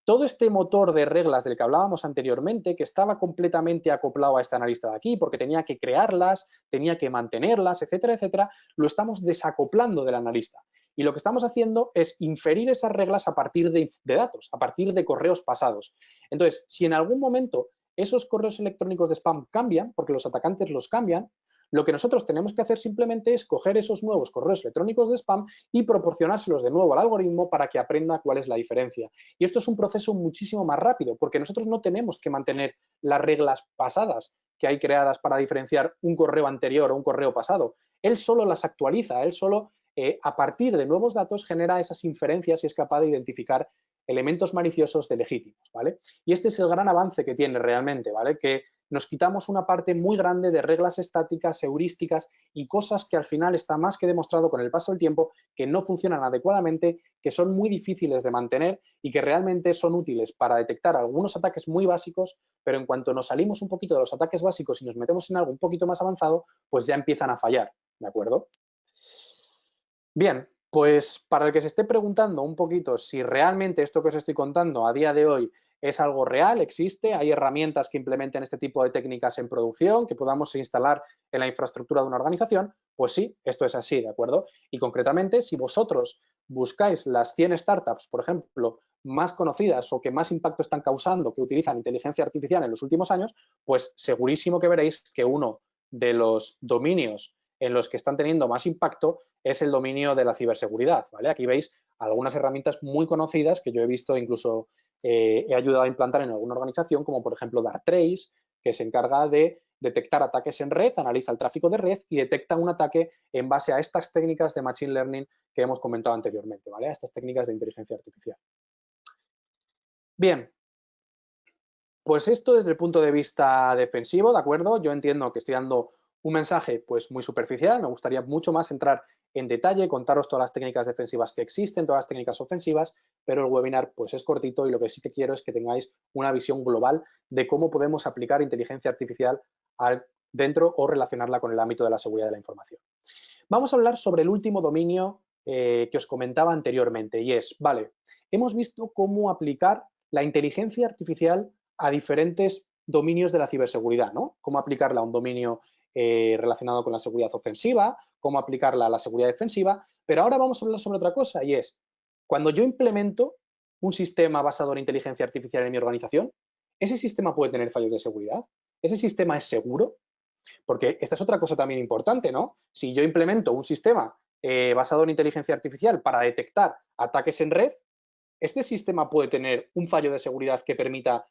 todo este motor de reglas del que hablábamos anteriormente, que estaba completamente acoplado a este analista de aquí porque tenía que crearlas, tenía que mantenerlas, etcétera, etcétera, lo estamos desacoplando del analista. Y lo que estamos haciendo es inferir esas reglas a partir de datos, a partir de correos pasados. Entonces, si en algún momento esos correos electrónicos de spam cambian, porque los atacantes los cambian, lo que nosotros tenemos que hacer simplemente es coger esos nuevos correos electrónicos de spam y proporcionárselos de nuevo al algoritmo para que aprenda cuál es la diferencia. Y esto es un proceso muchísimo más rápido, porque nosotros no tenemos que mantener las reglas pasadas que hay creadas para diferenciar un correo anterior o un correo pasado. Él solo las actualiza, él solo a partir de nuevos datos genera esas inferencias y es capaz de identificar elementos maliciosos de legítimos, ¿vale? Y este es el gran avance que tiene realmente, ¿vale? Que nos quitamos una parte muy grande de reglas estáticas, heurísticas y cosas que al final está más que demostrado con el paso del tiempo que no funcionan adecuadamente, que son muy difíciles de mantener y que realmente son útiles para detectar algunos ataques muy básicos, pero en cuanto nos salimos un poquito de los ataques básicos y nos metemos en algo un poquito más avanzado, pues ya empiezan a fallar, ¿de acuerdo? Bien, pues para el que se esté preguntando un poquito si realmente esto que os estoy contando a día de hoy es algo real, existe, hay herramientas que implementen este tipo de técnicas en producción, que podamos instalar en la infraestructura de una organización, pues sí, esto es así, ¿de acuerdo? Y concretamente, si vosotros buscáis las 100 startups, por ejemplo, más conocidas o que más impacto están causando, que utilizan inteligencia artificial en los últimos años, pues segurísimo que veréis que uno de los dominios en los que están teniendo más impacto es el dominio de la ciberseguridad, ¿vale? Aquí veis algunas herramientas muy conocidas que yo he visto, incluso he ayudado a implantar en alguna organización, como por ejemplo Darktrace, que se encarga de detectar ataques en red, analiza el tráfico de red y detecta un ataque en base a estas técnicas de machine learning que hemos comentado anteriormente, ¿vale? A estas técnicas de inteligencia artificial. Bien, pues esto desde el punto de vista defensivo, ¿de acuerdo? Yo entiendo que estoy dando un mensaje pues muy superficial, me gustaría mucho más entrar en detalle, contaros todas las técnicas defensivas que existen, todas las técnicas ofensivas, pero el webinar pues es cortito y lo que sí que quiero es que tengáis una visión global de cómo podemos aplicar inteligencia artificial dentro o relacionarla con el ámbito de la seguridad de la información. Vamos a hablar sobre el último dominio que os comentaba anteriormente y es, vale, hemos visto cómo aplicar la inteligencia artificial a diferentes dominios de la ciberseguridad, ¿no? Cómo aplicarla a un dominio relacionado con la seguridad ofensiva, cómo aplicarla a la seguridad defensiva, pero ahora vamos a hablar sobre otra cosa y es, cuando yo implemento un sistema basado en inteligencia artificial en mi organización, ¿ese sistema puede tener fallos de seguridad? ¿Ese sistema es seguro? Porque esta es otra cosa también importante, ¿no? Si yo implemento un sistema basado en inteligencia artificial para detectar ataques en red, ¿este sistema puede tener un fallo de seguridad que permita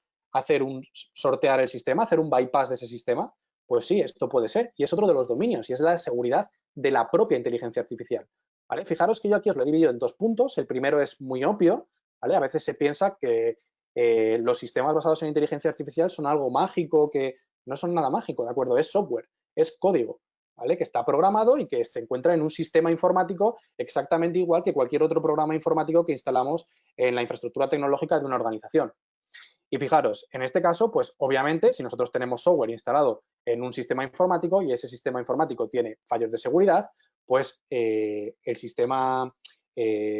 sortear el sistema, hacer un bypass de ese sistema? Pues sí, esto puede ser. Y es otro de los dominios, y es la seguridad de la propia inteligencia artificial. ¿Vale? Fijaros que yo aquí os lo he dividido en dos puntos. El primero es muy obvio, ¿vale? A veces se piensa que los sistemas basados en inteligencia artificial son algo mágico, que no son nada mágico, ¿de acuerdo? Es software, es código, ¿vale? Que está programado y que se encuentra en un sistema informático exactamente igual que cualquier otro programa informático que instalamos en la infraestructura tecnológica de una organización. Y fijaros, en este caso, pues obviamente, si nosotros tenemos software instalado en un sistema informático y ese sistema informático tiene fallos de seguridad, pues el sistema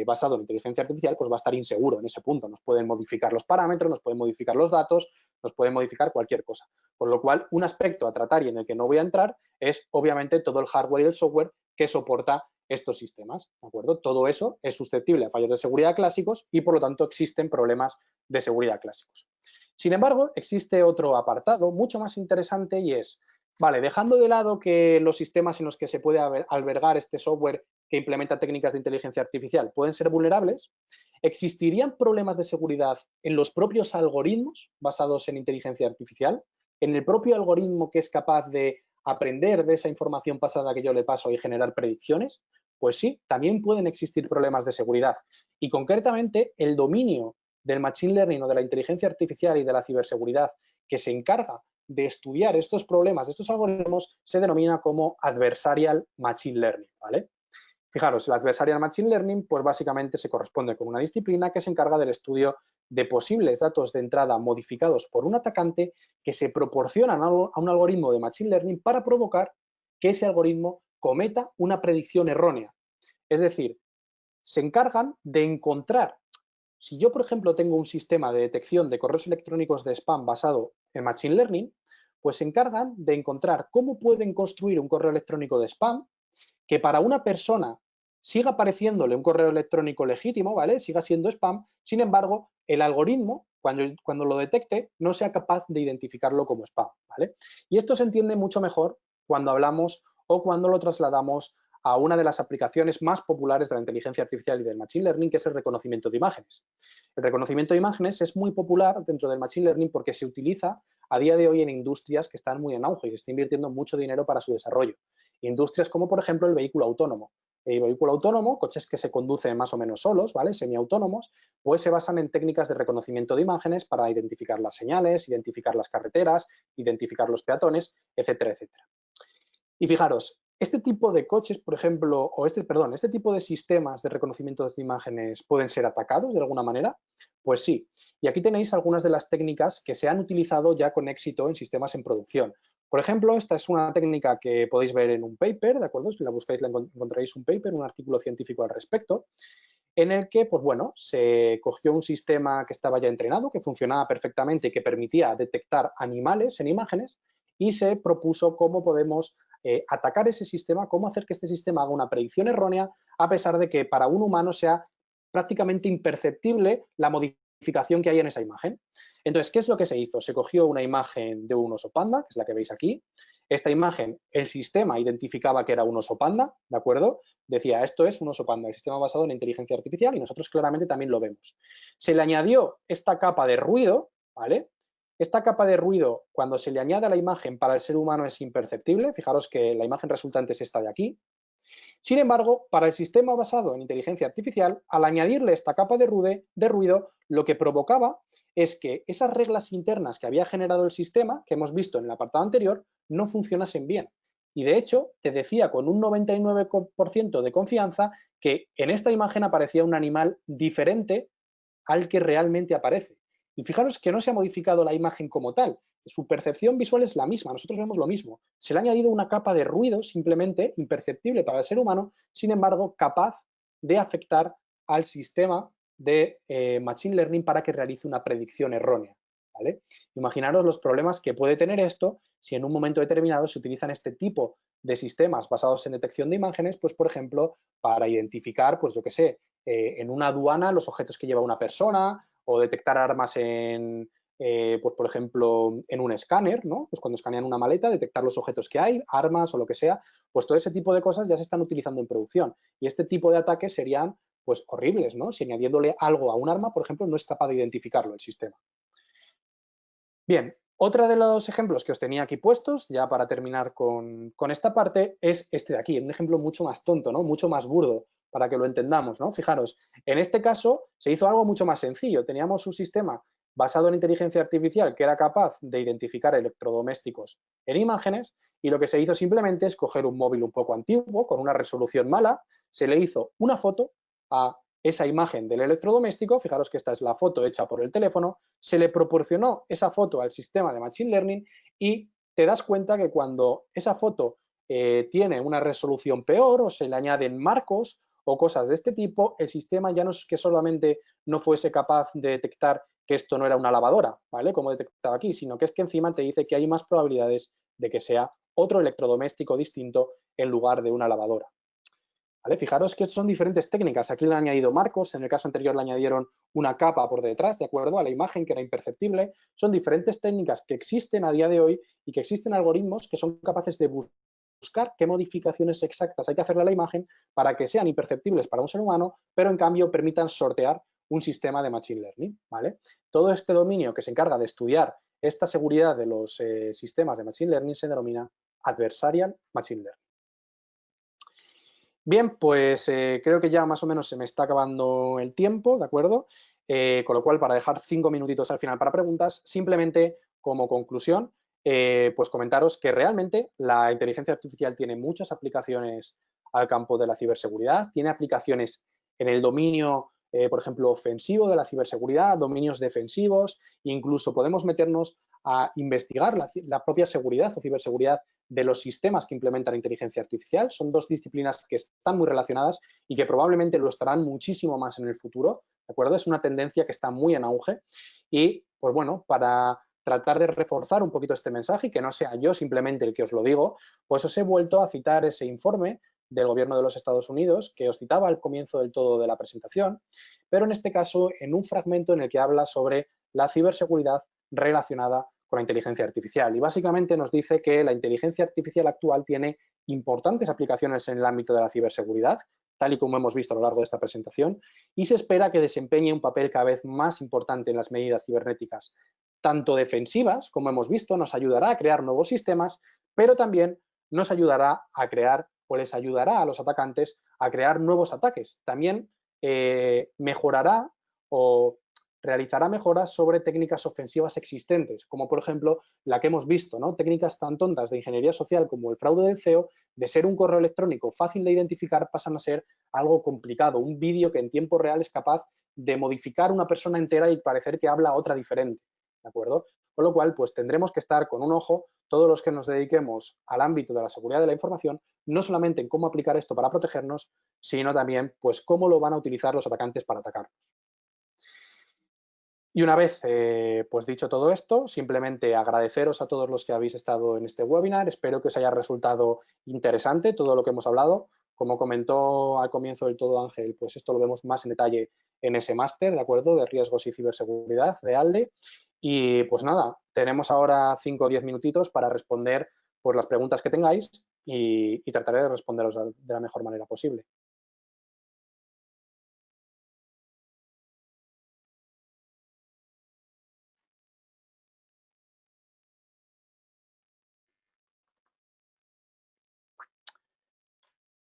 basado en inteligencia artificial pues va a estar inseguro en ese punto. Nos pueden modificar los parámetros, nos pueden modificar los datos, nos pueden modificar cualquier cosa. Con lo cual, un aspecto a tratar y en el que no voy a entrar es obviamente todo el hardware y el software que soporta estos sistemas, ¿de acuerdo? Todo eso es susceptible a fallos de seguridad clásicos y, por lo tanto, existen problemas de seguridad clásicos. Sin embargo, existe otro apartado mucho más interesante y es, vale, dejando de lado que los sistemas en los que se puede albergar este software que implementa técnicas de inteligencia artificial pueden ser vulnerables, ¿existirían problemas de seguridad en los propios algoritmos basados en inteligencia artificial? ¿En el propio algoritmo que es capaz de aprender de esa información pasada que yo le paso y generar predicciones? Pues sí, también pueden existir problemas de seguridad. Y concretamente, el dominio del machine learning o de la inteligencia artificial y de la ciberseguridad que se encarga de estudiar estos problemas de estos algoritmos se denomina como adversarial machine learning, ¿vale? Fijaros, el adversarial machine learning pues básicamente se corresponde con una disciplina que se encarga del estudio de posibles datos de entrada modificados por un atacante que se proporcionan a un algoritmo de machine learning para provocar que ese algoritmo cometa una predicción errónea. Es decir, se encargan de encontrar, si yo, por ejemplo, tengo un sistema de detección de correos electrónicos de spam basado en machine learning, pues se encargan de encontrar cómo pueden construir un correo electrónico de spam que para una persona siga apareciéndole un correo electrónico legítimo, ¿vale? Siga siendo spam, sin embargo, el algoritmo, cuando lo detecte, no sea capaz de identificarlo como spam, ¿vale? Y esto se entiende mucho mejor cuando hablamos o cuando lo trasladamos a una de las aplicaciones más populares de la inteligencia artificial y del machine learning, que es el reconocimiento de imágenes. El reconocimiento de imágenes es muy popular dentro del machine learning porque se utiliza a día de hoy en industrias que están muy en auge y se está invirtiendo mucho dinero para su desarrollo. Industrias como, por ejemplo, el vehículo autónomo. El vehículo autónomo, coches que se conducen más o menos solos, ¿vale? Semiautónomos, pues se basan en técnicas de reconocimiento de imágenes para identificar las señales, identificar las carreteras, identificar los peatones, etcétera, etcétera. Y fijaros, este tipo de coches, por ejemplo, este tipo de sistemas de reconocimiento de imágenes pueden ser atacados de alguna manera. Pues sí, y aquí tenéis algunas de las técnicas que se han utilizado ya con éxito en sistemas en producción. Por ejemplo, esta es una técnica que podéis ver en un paper, ¿de acuerdo? Si la buscáis, encontraréis un paper, un artículo científico al respecto, en el que, pues bueno, se cogió un sistema que estaba ya entrenado, que funcionaba perfectamente y que permitía detectar animales en imágenes, y se propuso cómo podemos atacar ese sistema, cómo hacer que este sistema haga una predicción errónea, a pesar de que para un humano sea prácticamente imperceptible la modificación que hay en esa imagen. Entonces, ¿qué es lo que se hizo? Se cogió una imagen de un oso panda, que es la que veis aquí. Esta imagen, el sistema identificaba que era un oso panda, ¿de acuerdo? Decía, esto es un oso panda, el sistema basado en inteligencia artificial, y nosotros claramente también lo vemos. Se le añadió esta capa de ruido, ¿vale? Esta capa de ruido, cuando se le añade a la imagen, para el ser humano es imperceptible. Fijaros que la imagen resultante es esta de aquí. Sin embargo, para el sistema basado en inteligencia artificial, al añadirle esta capa de ruido, lo que provocaba es que esas reglas internas que había generado el sistema, que hemos visto en el apartado anterior, no funcionasen bien. Y de hecho, te decía con un 99% de confianza que en esta imagen aparecía un animal diferente al que realmente aparece. Y fijaros que no se ha modificado la imagen como tal, su percepción visual es la misma, nosotros vemos lo mismo. Se le ha añadido una capa de ruido simplemente imperceptible para el ser humano, sin embargo, capaz de afectar al sistema de Machine Learning para que realice una predicción errónea, ¿vale? Imaginaros los problemas que puede tener esto si en un momento determinado se utilizan este tipo de sistemas basados en detección de imágenes, pues por ejemplo, para identificar, pues yo qué sé, en una aduana los objetos que lleva una persona o detectar armas en, pues por ejemplo, en un escáner, ¿no? Pues cuando escanean una maleta, detectar los objetos que hay, armas o lo que sea, pues todo ese tipo de cosas ya se están utilizando en producción. Y este tipo de ataques serían, pues, horribles, ¿no? Si añadiéndole algo a un arma, por ejemplo, no es capaz de identificarlo el sistema. Bien, otro de los ejemplos que os tenía aquí puestos, ya para terminar con esta parte, es este de aquí, un ejemplo mucho más tonto, ¿no? Mucho más burdo, para que lo entendamos, ¿no? Fijaros, en este caso se hizo algo mucho más sencillo. Teníamos un sistema basado en inteligencia artificial que era capaz de identificar electrodomésticos en imágenes y lo que se hizo simplemente es coger un móvil un poco antiguo, con una resolución mala, se le hizo una foto a esa imagen del electrodoméstico, fijaros que esta es la foto hecha por el teléfono, se le proporcionó esa foto al sistema de Machine Learning y te das cuenta que cuando esa foto tiene una resolución peor o se le añaden marcos o cosas de este tipo, el sistema ya no es que solamente no fuese capaz de detectar que esto no era una lavadora, ¿vale? Como detectaba aquí, sino que es que encima te dice que hay más probabilidades de que sea otro electrodoméstico distinto en lugar de una lavadora. ¿vale? Fijaros que son diferentes técnicas. Aquí le han añadido marcos, en el caso anterior le añadieron una capa por detrás, ¿de acuerdo? A la imagen que era imperceptible. Son diferentes técnicas que existen a día de hoy y que existen algoritmos que son capaces de buscar qué modificaciones exactas hay que hacerle a la imagen para que sean imperceptibles para un ser humano, pero en cambio permitan sortear un sistema de Machine Learning, ¿vale? Todo este dominio que se encarga de estudiar esta seguridad de los sistemas de Machine Learning se denomina Adversarial Machine Learning. Bien, pues creo que ya más o menos se me está acabando el tiempo, ¿de acuerdo? Con lo cual, para dejar 5 minutitos al final para preguntas, simplemente como conclusión, pues comentaros que realmente la inteligencia artificial tiene muchas aplicaciones al campo de la ciberseguridad, tiene aplicaciones en el dominio, por ejemplo, ofensivo de la ciberseguridad, dominios defensivos, incluso podemos meternos a investigar la propia seguridad o ciberseguridad de los sistemas que implementan inteligencia artificial. Son dos disciplinas que están muy relacionadas y que probablemente lo estarán muchísimo más en el futuro, ¿de acuerdo? Es una tendencia que está muy en auge y, pues bueno, para tratar de reforzar un poquito este mensaje y que no sea yo simplemente el que os lo digo, pues os he vuelto a citar ese informe del gobierno de los Estados Unidos que os citaba al comienzo del todo de la presentación, pero en este caso en un fragmento en el que habla sobre la ciberseguridad relacionada con la inteligencia artificial. Y básicamente nos dice que la inteligencia artificial actual tiene importantes aplicaciones en el ámbito de la ciberseguridad, tal y como hemos visto a lo largo de esta presentación, y se espera que desempeñe un papel cada vez más importante en las medidas cibernéticas, tanto defensivas, como hemos visto, nos ayudará a crear nuevos sistemas, pero también nos ayudará a crear o les ayudará a los atacantes a crear nuevos ataques. También mejorará o realizará mejoras sobre técnicas ofensivas existentes, como por ejemplo la que hemos visto, ¿no? Técnicas tan tontas de ingeniería social como el fraude del CEO, de ser un correo electrónico fácil de identificar, pasan a ser algo complicado, un vídeo que en tiempo real es capaz de modificar una persona entera y parecer que habla otra diferente, ¿de acuerdo? Con lo cual, pues tendremos que estar con un ojo todos los que nos dediquemos al ámbito de la seguridad de la información, no solamente en cómo aplicar esto para protegernos, sino también, pues, cómo lo van a utilizar los atacantes para atacarnos. Y una vez pues dicho todo esto, simplemente agradeceros a todos los que habéis estado en este webinar. Espero que os haya resultado interesante todo lo que hemos hablado. Como comentó al comienzo del todo Ángel, pues esto lo vemos más en detalle en ese máster, ¿de acuerdo? De riesgos y ciberseguridad de ALDE. Y pues nada, tenemos ahora 5 o 10 minutitos para responder pues, las preguntas que tengáis y trataré de responderos de la mejor manera posible.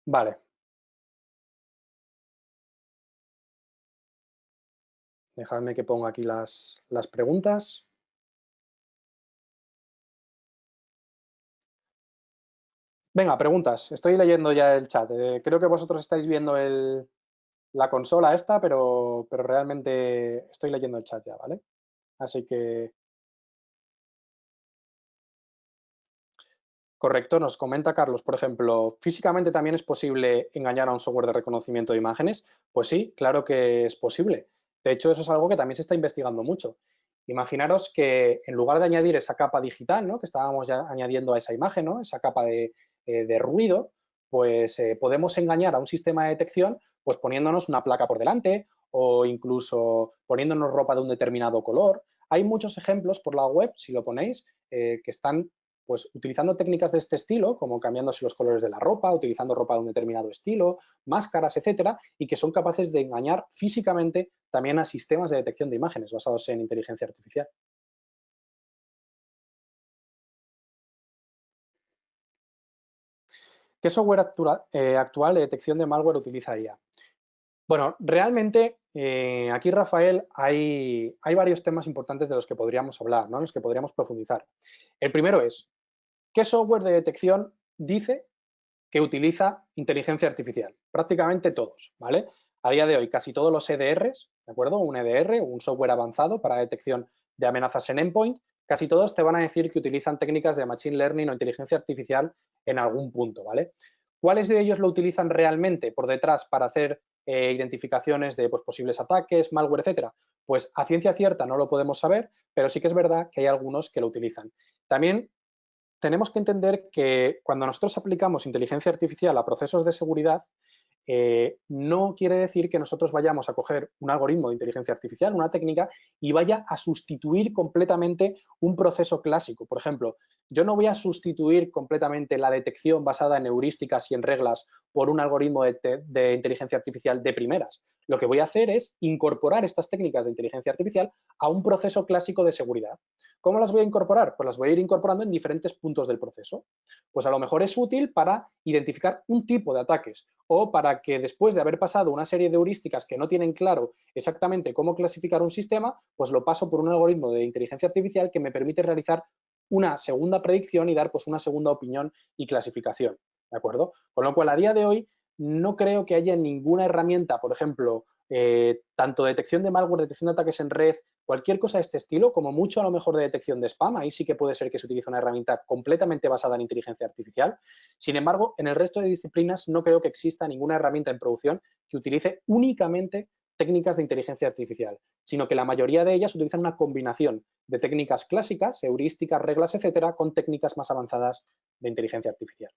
Vale, dejadme que ponga aquí las preguntas. Venga, preguntas. Estoy leyendo ya el chat. Creo que vosotros estáis viendo la consola esta, pero realmente estoy leyendo el chat ya, ¿vale? Así que, correcto, nos comenta Carlos, por ejemplo, ¿físicamente también es posible engañar a un software de reconocimiento de imágenes? Pues sí, claro que es posible. De hecho, eso es algo que también se está investigando mucho. Imaginaros que en lugar de añadir esa capa digital, ¿no? Que estábamos ya añadiendo a esa imagen, ¿no? Esa capa de ruido, pues podemos engañar a un sistema de detección pues poniéndonos una placa por delante o incluso poniéndonos ropa de un determinado color. Hay muchos ejemplos por la web, si lo ponéis, que están pues utilizando técnicas de este estilo, como cambiándose los colores de la ropa, utilizando ropa de un determinado estilo, máscaras, etcétera, y que son capaces de engañar físicamente también a sistemas de detección de imágenes basados en inteligencia artificial. ¿Qué software actual de detección de malware utilizaría? Bueno, realmente aquí, Rafael, hay varios temas importantes de los que podríamos hablar, ¿no? En los que podríamos profundizar. El primero es, ¿qué software de detección dice que utiliza inteligencia artificial? Prácticamente todos, ¿vale? A día de hoy, casi todos los EDRs, ¿de acuerdo? Un EDR, un software avanzado para detección de amenazas en endpoint, casi todos te van a decir que utilizan técnicas de machine learning o inteligencia artificial en algún punto, ¿vale? ¿Cuáles de ellos lo utilizan realmente por detrás para hacer identificaciones de pues, posibles ataques, malware, etcétera? Pues a ciencia cierta no lo podemos saber, pero sí que es verdad que hay algunos que lo utilizan. También tenemos que entender que cuando nosotros aplicamos inteligencia artificial a procesos de seguridad, no quiere decir que nosotros vayamos a coger un algoritmo de inteligencia artificial, una técnica, y vaya a sustituir completamente un proceso clásico. Por ejemplo, yo no voy a sustituir completamente la detección basada en heurísticas y en reglas por un algoritmo de inteligencia artificial de primeras. Lo que voy a hacer es incorporar estas técnicas de inteligencia artificial a un proceso clásico de seguridad. ¿Cómo las voy a incorporar? Pues las voy a ir incorporando en diferentes puntos del proceso. Pues a lo mejor es útil para identificar un tipo de ataques o para que después de haber pasado una serie de heurísticas que no tienen claro exactamente cómo clasificar un sistema, pues lo paso por un algoritmo de inteligencia artificial que me permite realizar una segunda predicción y dar pues una segunda opinión y clasificación, ¿de acuerdo? Con lo cual, a día de hoy, no creo que haya ninguna herramienta, por ejemplo, tanto detección de malware, detección de ataques en red, cualquier cosa de este estilo, como mucho a lo mejor de detección de spam, ahí sí que puede ser que se utilice una herramienta completamente basada en inteligencia artificial. Sin embargo, en el resto de disciplinas no creo que exista ninguna herramienta en producción que utilice únicamente técnicas de inteligencia artificial, sino que la mayoría de ellas utilizan una combinación de técnicas clásicas, heurísticas, reglas, etcétera, con técnicas más avanzadas de inteligencia artificial.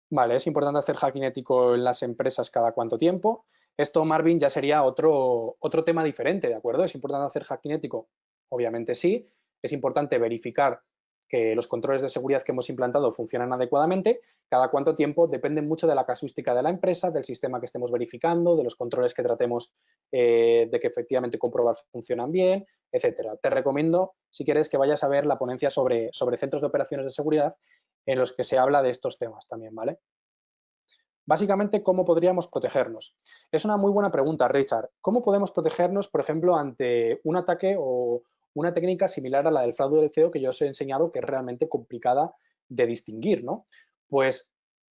Vale, es importante hacer hacking ético en las empresas cada cuánto tiempo. Esto, Marvin, ya sería otro tema diferente, ¿de acuerdo? ¿Es importante hacer hacking ético? Obviamente sí. Es importante verificar que los controles de seguridad que hemos implantado funcionan adecuadamente. Cada cuánto tiempo depende mucho de la casuística de la empresa, del sistema que estemos verificando, de los controles que tratemos de que efectivamente comprobar funcionan bien, etcétera. Te recomiendo, si quieres, que vayas a ver la ponencia sobre centros de operaciones de seguridad en los que se habla de estos temas también, ¿vale? Básicamente, ¿cómo podríamos protegernos? Es una muy buena pregunta, Richard. ¿Cómo podemos protegernos, por ejemplo, ante un ataque o una técnica similar a la del fraude del CEO que yo os he enseñado, que es realmente complicada de distinguir, ¿no? Pues,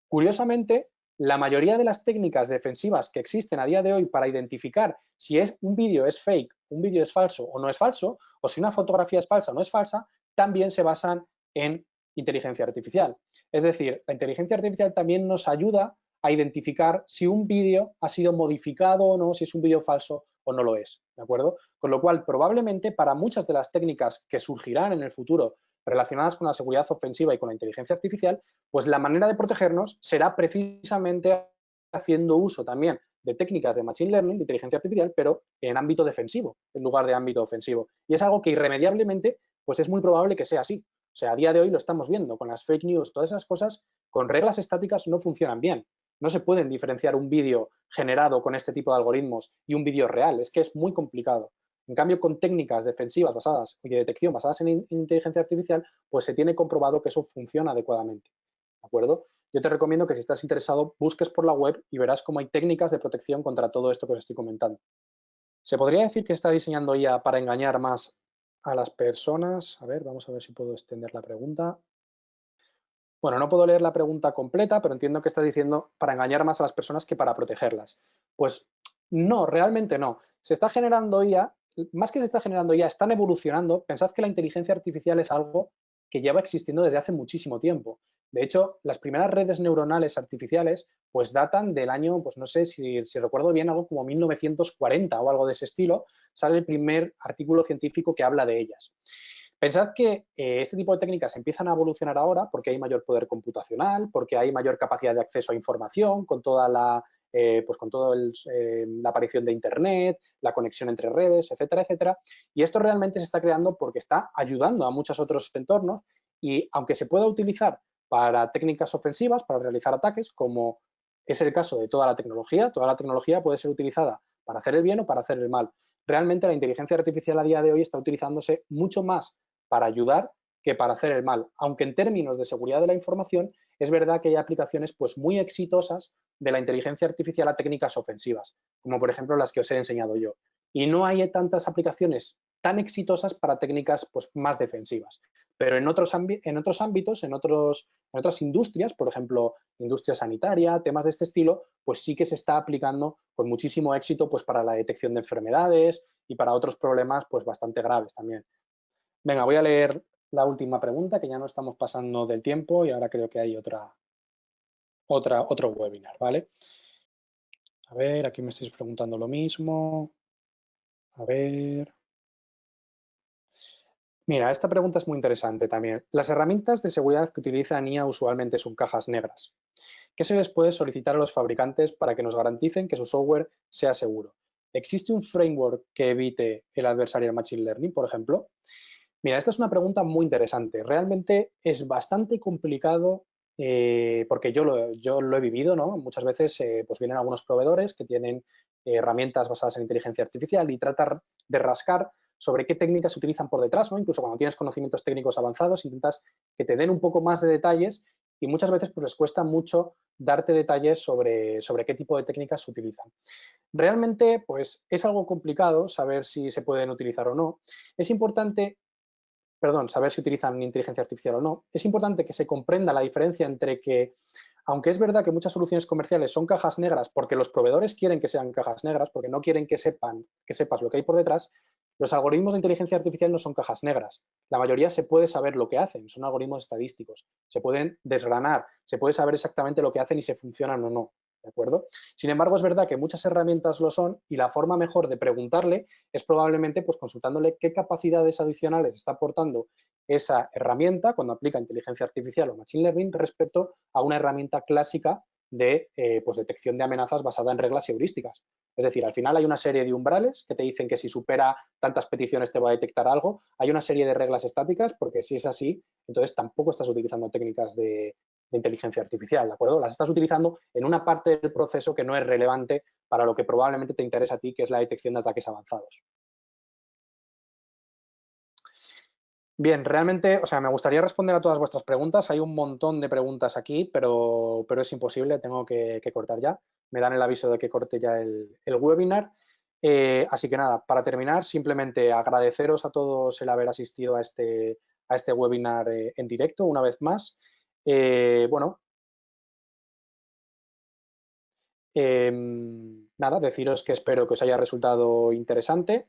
curiosamente, la mayoría de las técnicas defensivas que existen a día de hoy para identificar si un vídeo es fake, un vídeo es falso o no es falso, o si una fotografía es falsa o no es falsa, también se basan en inteligencia artificial. Es decir, la inteligencia artificial también nos ayuda a identificar si un vídeo ha sido modificado o no, si es un vídeo falso o no lo es, ¿de acuerdo? Con lo cual, probablemente para muchas de las técnicas que surgirán en el futuro relacionadas con la seguridad ofensiva y con la inteligencia artificial, pues la manera de protegernos será precisamente haciendo uso también de técnicas de machine learning, de inteligencia artificial, pero en ámbito defensivo, en lugar de ámbito ofensivo. Y es algo que irremediablemente, pues es muy probable que sea así. O sea, a día de hoy lo estamos viendo con las fake news, todas esas cosas, con reglas estáticas no funcionan bien. No se pueden diferenciar un vídeo generado con este tipo de algoritmos y un vídeo real. Es que es muy complicado. En cambio, con técnicas defensivas basadas y de detección basadas en inteligencia artificial, pues se tiene comprobado que eso funciona adecuadamente. ¿De acuerdo? Yo te recomiendo que si estás interesado, busques por la web y verás cómo hay técnicas de protección contra todo esto que os estoy comentando. ¿Se podría decir que está diseñando IA para engañar más a las personas? A ver, vamos a ver si puedo extender la pregunta. Bueno, no puedo leer la pregunta completa, pero entiendo que estás diciendo para engañar más a las personas que para protegerlas. Pues no, realmente no. Se está generando IA, más que se está generando IA, están evolucionando. Pensad que la inteligencia artificial es algo que lleva existiendo desde hace muchísimo tiempo. De hecho, las primeras redes neuronales artificiales pues datan del año, pues no sé si recuerdo bien, algo como 1940 o algo de ese estilo, sale el primer artículo científico que habla de ellas. Pensad que este tipo de técnicas empiezan a evolucionar ahora porque hay mayor poder computacional, porque hay mayor capacidad de acceso a información, con toda pues con toda la aparición de Internet, la conexión entre redes, etcétera, etcétera. Y esto realmente se está creando porque está ayudando a muchos otros entornos y aunque se pueda utilizar para técnicas ofensivas, para realizar ataques, como es el caso de toda la tecnología puede ser utilizada para hacer el bien o para hacer el mal. Realmente la inteligencia artificial a día de hoy está utilizándose mucho más para ayudar que para hacer el mal. Aunque en términos de seguridad de la información, es verdad que hay aplicaciones pues, muy exitosas de la inteligencia artificial a técnicas ofensivas, como por ejemplo las que os he enseñado yo. Y no hay tantas aplicaciones tan exitosas para técnicas pues, más defensivas. Pero en otros ámbitos, en otras industrias, por ejemplo, industria sanitaria, temas de este estilo, pues sí que se está aplicando con muchísimo éxito pues, para la detección de enfermedades y para otros problemas pues, bastante graves también. Venga, voy a leer la última pregunta, que ya no estamos pasando del tiempo y ahora creo que hay otro webinar, ¿vale? A ver, aquí me estáis preguntando lo mismo. A ver. Mira, esta pregunta es muy interesante también. Las herramientas de seguridad que utiliza NIA usualmente son cajas negras. ¿Qué se les puede solicitar a los fabricantes para que nos garanticen que su software sea seguro? ¿Existe un framework que evite el adversarial machine learning, por ejemplo? Mira, esta es una pregunta muy interesante. Realmente es bastante complicado porque yo lo he vivido, ¿no? Muchas veces pues vienen algunos proveedores que tienen herramientas basadas en inteligencia artificial y tratar de rascar sobre qué técnicas se utilizan por detrás, ¿no? Incluso cuando tienes conocimientos técnicos avanzados, intentas que te den un poco más de detalles y muchas veces pues les cuesta mucho darte detalles sobre qué tipo de técnicas se utilizan. Realmente, pues es algo complicado saber si se pueden utilizar o no. Es importante saber si utilizan inteligencia artificial o no. Es importante que se comprenda la diferencia entre que, aunque es verdad que muchas soluciones comerciales son cajas negras porque los proveedores quieren que sean cajas negras, porque no quieren que sepas lo que hay por detrás, los algoritmos de inteligencia artificial no son cajas negras. La mayoría se puede saber lo que hacen, son algoritmos estadísticos. Se pueden desgranar, se puede saber exactamente lo que hacen y si funcionan o no. ¿De acuerdo? Sin embargo, es verdad que muchas herramientas lo son y la forma mejor de preguntarle es probablemente pues, consultándole qué capacidades adicionales está aportando esa herramienta cuando aplica inteligencia artificial o machine learning respecto a una herramienta clásica de pues, detección de amenazas basada en reglas y heurísticas. Es decir, al final hay una serie de umbrales que te dicen que si supera tantas peticiones te va a detectar algo. Hay una serie de reglas estáticas porque si es así, entonces tampoco estás utilizando técnicas de inteligencia artificial, ¿de acuerdo? Las estás utilizando en una parte del proceso que no es relevante para lo que probablemente te interesa a ti, que es la detección de ataques avanzados. Bien, realmente, o sea, me gustaría responder a todas vuestras preguntas. Hay un montón de preguntas aquí, pero es imposible, tengo que cortar ya. Me dan el aviso de que corte ya el webinar. Así que nada, para terminar, simplemente agradeceros a todos el haber asistido a este webinar en directo una vez más. Bueno, nada, deciros que espero que os haya resultado interesante.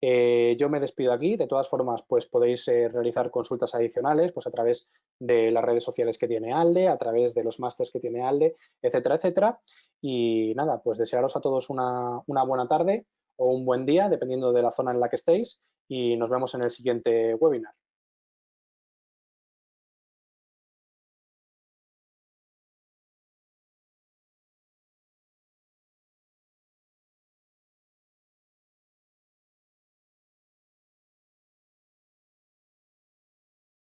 Yo me despido aquí. De todas formas, pues podéis realizar consultas adicionales pues a través de las redes sociales que tiene ALDE, a través de los másters que tiene ALDE, etcétera, etcétera. Y nada, pues desearos a todos una buena tarde o un buen día, dependiendo de la zona en la que estéis, y nos vemos en el siguiente webinar.